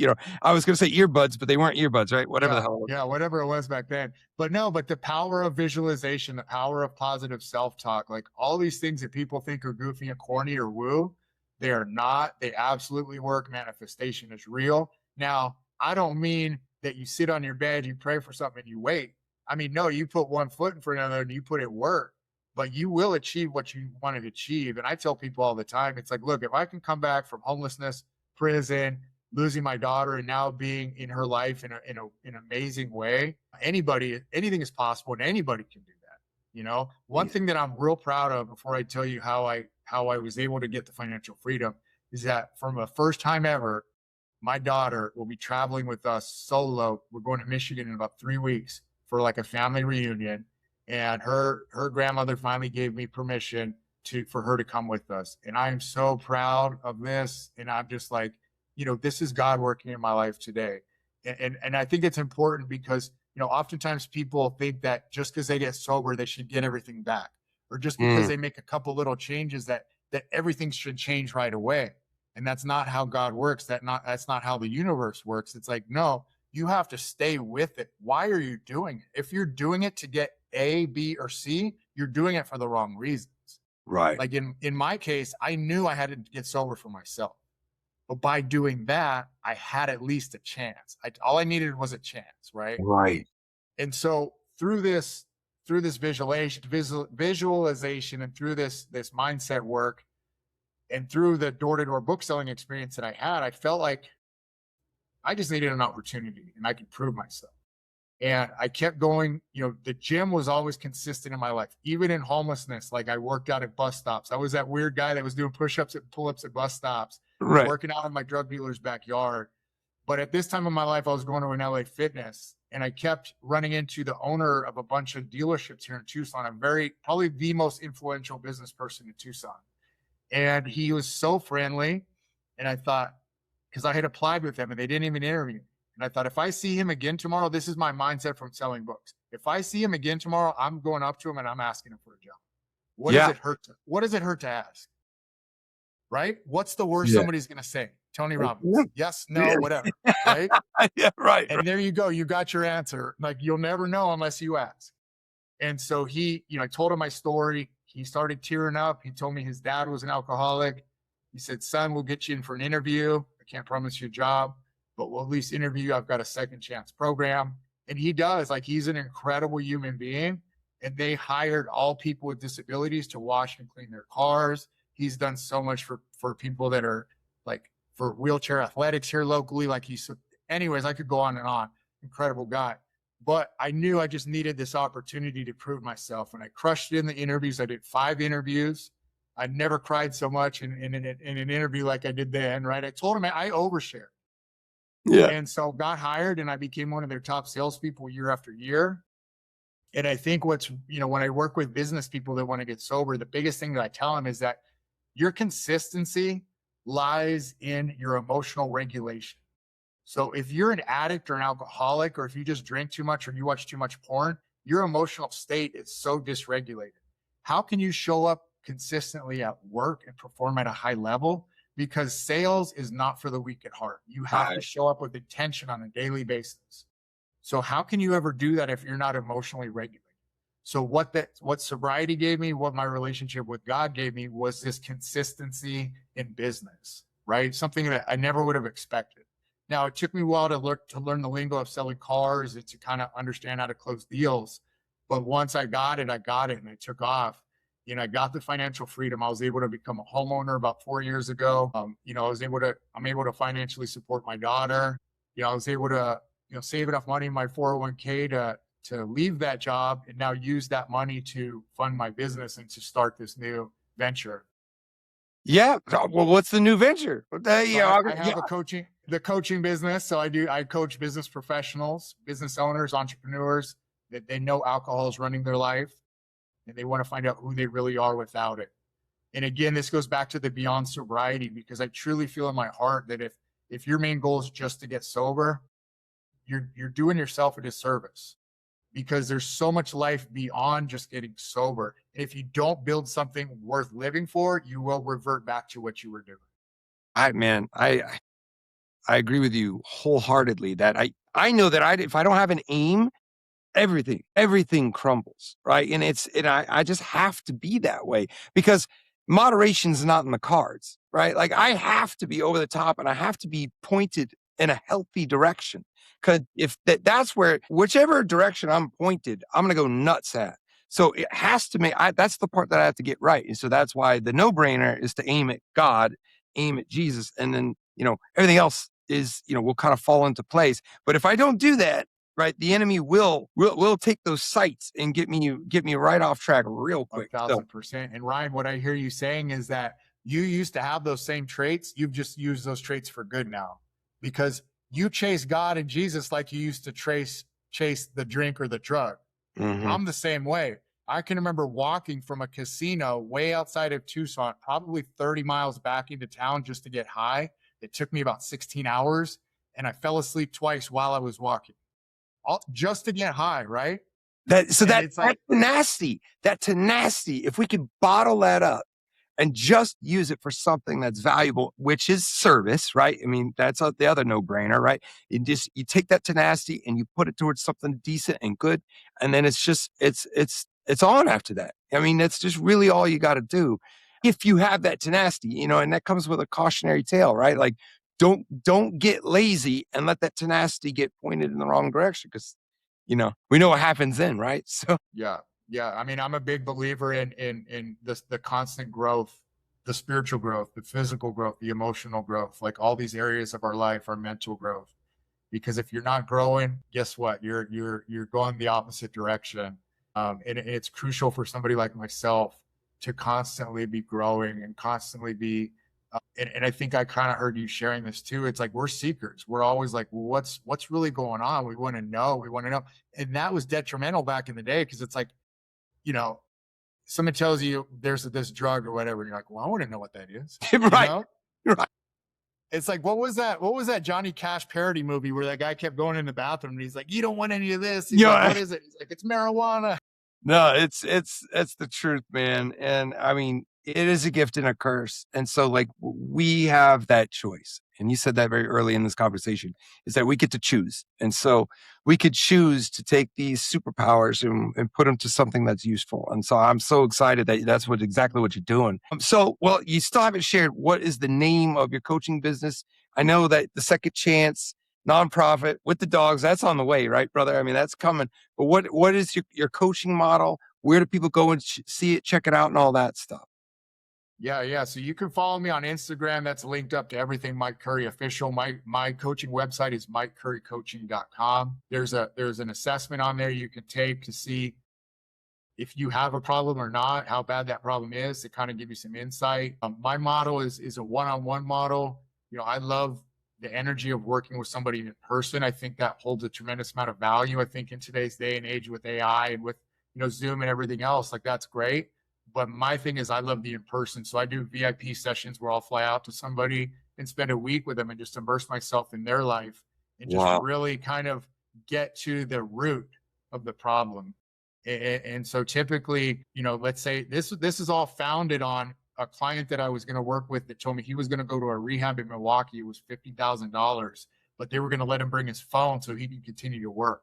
I was gonna say earbuds, but they weren't earbuds, right? Whatever the Yeah, hell. yeah, whatever it was back then. But no, but the power of visualization, the power of positive self-talk, like all these things that people think are goofy and corny or woo, they are not. They absolutely work. Manifestation is real. Now, I don't mean that you sit on your bed, you pray for something, and you wait. I mean, no, you put one foot in front of another and you put it work, but you will achieve what you want to achieve. And I tell people all the time, it's like, look, if I can come back from homelessness, prison, losing my daughter, and now being in her life in an amazing way, anything is possible, and anybody can do that. One thing that I'm real proud of, before I tell you how I was able to get the financial freedom, is that from the first time ever, my daughter will be traveling with us solo. We're going to Michigan in about 3 weeks for like a family reunion, and her grandmother finally gave me permission for her to come with us, and I am so proud of this. And I'm just like, this is God working in my life today. And I think it's important because, oftentimes people think that just because they get sober, they should get everything back, or just because they make a couple little changes that everything should change right away. And that's not how God works. That's not how the universe works. It's like, no, you have to stay with it. Why are you doing it? If you're doing it to get A, B, or C, you're doing it for the wrong reasons. Right. Like in my case, I knew I had to get sober for myself. But by doing that, I had at least a chance. All I needed was a chance, right? Right. And so through this visualization, and through this mindset work, and through the door-to-door book selling experience that I had, I felt like I just needed an opportunity and I could prove myself. And I kept going. The gym was always consistent in my life, even in homelessness. Like, I worked out at bus stops. I was that weird guy that was doing push-ups and pull-ups at bus stops, Right. working out in my drug dealer's backyard. But at this time of my life, I was going to an LA Fitness, and I kept running into the owner of a bunch of dealerships here in Tucson. I'm probably the most influential business person in Tucson. And he was so friendly. And I thought, because I had applied with them and they didn't even interview me. And I thought, if I see him again tomorrow, this is my mindset from selling books. If I see him again tomorrow, I'm going up to him and I'm asking him for a job. What does it hurt to ask? Right? What's the worst somebody's going to say? Tony Robbins. Yes, no, whatever. Right? Yeah, right. And there you go. You got your answer. Like, you'll never know unless you ask. And so I told him my story. He started tearing up. He told me his dad was an alcoholic. He said, son, we'll get you in for an interview. I can't promise you a job, but we'll at least interview you. I've got a second chance program. And he does. Like, he's an incredible human being. And they hired all people with disabilities to wash and clean their cars. He's done so much for people that are like, for wheelchair athletics here locally. Anyways, I could go on and on. Incredible guy. But I knew I just needed this opportunity to prove myself. And I crushed it in the interviews. I did 5 interviews. I never cried so much in an interview like I did then, right? I told him I overshared. Yeah. And so got hired, and I became one of their top salespeople year after year. And I think when I work with business people that want to get sober, the biggest thing that I tell them is that your consistency lies in your emotional regulation. So if you're an addict or an alcoholic, or if you just drink too much or you watch too much porn, your emotional state is so dysregulated. How can you show up consistently at work and perform at a high level? Because sales is not for the weak at heart. You have to show up with intention on a daily basis. So how can you ever do that if you're not emotionally regulated? So what sobriety gave me, what my relationship with God gave me, was this consistency in business, right? Something that I never would have expected. Now, it took me a while to learn the lingo of selling cars and to kind of understand how to close deals. But once I got it, and it took off. I got the financial freedom. I was able to become a homeowner about 4 years ago. I'm able to financially support my daughter. I was able to, save enough money in my 401k to leave that job and now use that money to fund my business and to start this new venture. Yeah. Well, what's the new venture? So I have the coaching business. So I coach business professionals, business owners, entrepreneurs that they know alcohol is running their life and they want to find out who they really are without it. And again, this goes back to the beyond sobriety, because I truly feel in my heart that if your main goal is just to get sober, you're doing yourself a disservice, because there's so much life beyond just getting sober. And if you don't build something worth living for, you will revert back to what you were doing. Man, I agree with you wholeheartedly that I know that if I don't have an aim, everything crumbles, right? And I just have to be that way because moderation's not in the cards, right? Like I have to be over the top and I have to be pointed in a healthy direction. Cause if that's where, whichever direction I'm pointed, I'm going to go nuts at. So it has to that's the part that I have to get right. And so that's why the no brainer is to aim at God, aim at Jesus. And then, everything else is, will kind of fall into place. But if I don't do that, right, the enemy will take those sights and get me right off track real quick. 1,000%. And Ryan, what I hear you saying is that you used to have those same traits. You've just used those traits for good now, because you chase God and Jesus like you used to chase the drink or the drug. Mm-hmm. I'm the same way. I can remember walking from a casino way outside of Tucson, probably 30 miles back into town just to get high. It took me about 16 hours and I fell asleep twice while I was walking, all just to get high, right? That's tenacity, if we could bottle that up and just use it for something that's valuable, which is service, right? I mean, that's the other no-brainer, right? You take that tenacity and you put it towards something decent and good, and then it's on after that. I mean, that's just really all you got to do if you have that tenacity, and that comes with a cautionary tale, right? Like, don't get lazy and let that tenacity get pointed in the wrong direction, because we know what happens then, right? So yeah. I mean, I'm a big believer in the constant growth, the spiritual growth, the physical growth, the emotional growth, like all these areas of our life, our mental growth. Because if you're not growing, guess what? You're going the opposite direction. And it's crucial for somebody like myself to constantly be growing and constantly be. And I think I kind of heard you sharing this too. It's like we're seekers. We're always like, well, what's really going on? We want to know. And that was detrimental back in the day, because it's like, someone tells you there's this drug or whatever. And you're like, well, I want to know what that is. right. Right. It's like, what was that Johnny Cash parody movie where that guy kept going in the bathroom and he's like, you don't want any of this. He's like, what is it? He's like, it's marijuana. No, it's the truth, man. And I mean, it is a gift and a curse. And so like we have that choice. And you said that very early in this conversation, is that we get to choose. And so we could choose to take these superpowers and put them to something that's useful. And so I'm so excited that that's exactly what you're doing. So, well, you still haven't shared what is the name of your coaching business. I know that the Second Chance nonprofit with the dogs, that's on the way, right, brother? I mean, that's coming. But what is your coaching model? Where do people go and see it, check it out, and all that stuff? Yeah. So you can follow me on Instagram. That's linked up to everything Mike Curry official. My coaching website is mikecurrycoaching.com. There's an assessment on there you can take to see if you have a problem or not, how bad that problem is, to kind of give you some insight. My model is a one-on-one model. I love the energy of working with somebody in person. I think that holds a tremendous amount of value. I think in today's day and age with AI and with Zoom and everything else, like that's great. But my thing is I love the in-person. So I do VIP sessions where I'll fly out to somebody and spend a week with them and just immerse myself in their life and just really kind of get to the root of the problem. And so typically, let's say this is all founded on a client that I was going to work with that told me he was going to go to a rehab in Milwaukee. It was $50,000, but they were going to let him bring his phone so he could continue to work.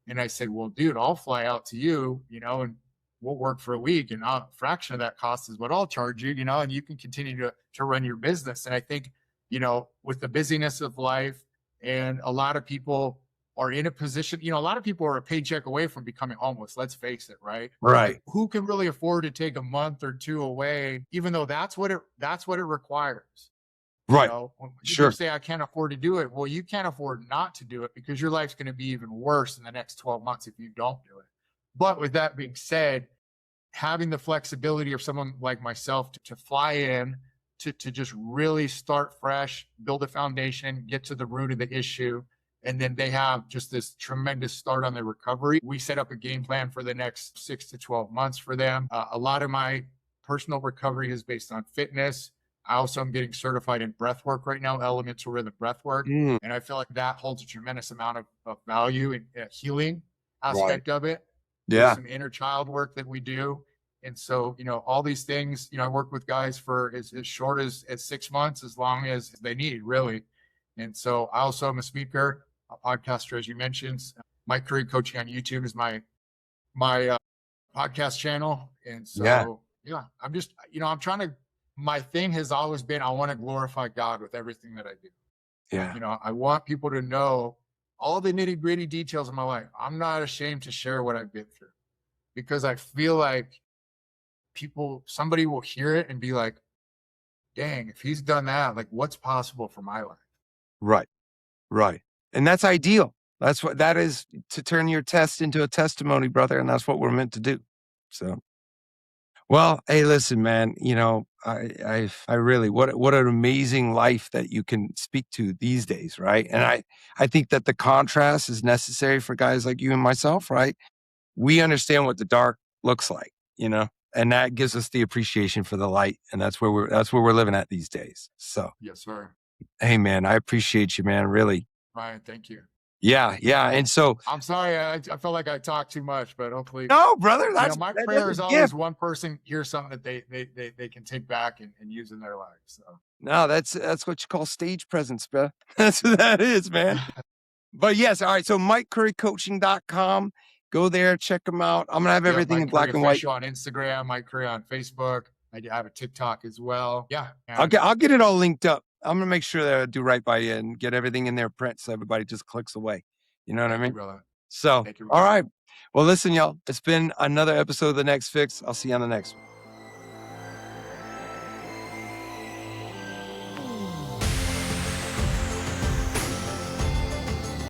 And I said, well, dude, I'll fly out to you, and we'll work for a week, and a fraction of that cost is what I'll charge you, and you can continue to run your business. And I think, with the busyness of life, and a lot of people are in a position, a lot of people are a paycheck away from becoming homeless. Let's face it, right? Right. Who can really afford to take a month or two away, even though that's what it requires? Right. When sure. People say I can't afford to do it. Well, you can't afford not to do it, because your life's going to be even worse in the next 12 months if you don't do it. But with that being said, having the flexibility of someone like myself to fly in, to just really start fresh, build a foundation, get to the root of the issue. And then they have just this tremendous start on their recovery. We set up a game plan for the next 6 to 12 months for them. A lot of my personal recovery is based on fitness. I also am getting certified in breath work right now, elements of rhythm breath work. And I feel like that holds a tremendous amount of value in healing aspect of it. There's some inner child work that we do. And so, all these things, I work with guys for as short as 6 months, as long as they need, really. And so I also am a speaker, a podcaster, as you mentioned. Mike Curry Coaching on YouTube is my podcast channel. And so, I'm just, I'm trying to, my thing has always been, I want to glorify God with everything that I do. Yeah. I want people to know all the nitty gritty details of my life. I'm not ashamed to share what I've been through, because I feel like somebody will hear it and be like, dang, if he's done that, like, what's possible for my life? Right. And that's ideal. That's what that is, to turn your test into a testimony, brother. And that's what we're meant to do. So, well, hey, listen, man, I really, what an amazing life that you can speak to these days. Right. And I think that the contrast is necessary for guys like you and myself. Right. We understand what the dark looks like, and that gives us the appreciation for the light. And that's where we're living at these days. So, yes, sir. Hey, man, I appreciate you, man. Really. Ryan, thank you. Yeah. And so I'm sorry, I felt like I talked too much, but hopefully, no, brother, my prayer is always one person hears something that they can take back and use in their life. So no, that's what you call stage presence, bro. That's what that is, man. But yes, all right. So MikeCurryCoaching.com. Go there, check them out. I'm gonna have everything in black and white. On Instagram, Mike Curry on Facebook. I have a TikTok as well. Yeah. I'll get it all linked up. I'm gonna make sure that I do right by you and get everything in there print so everybody just clicks away. You know what I mean? So, all right. Well, listen, y'all. It's been another episode of The Next Fix. I'll see you on the next one.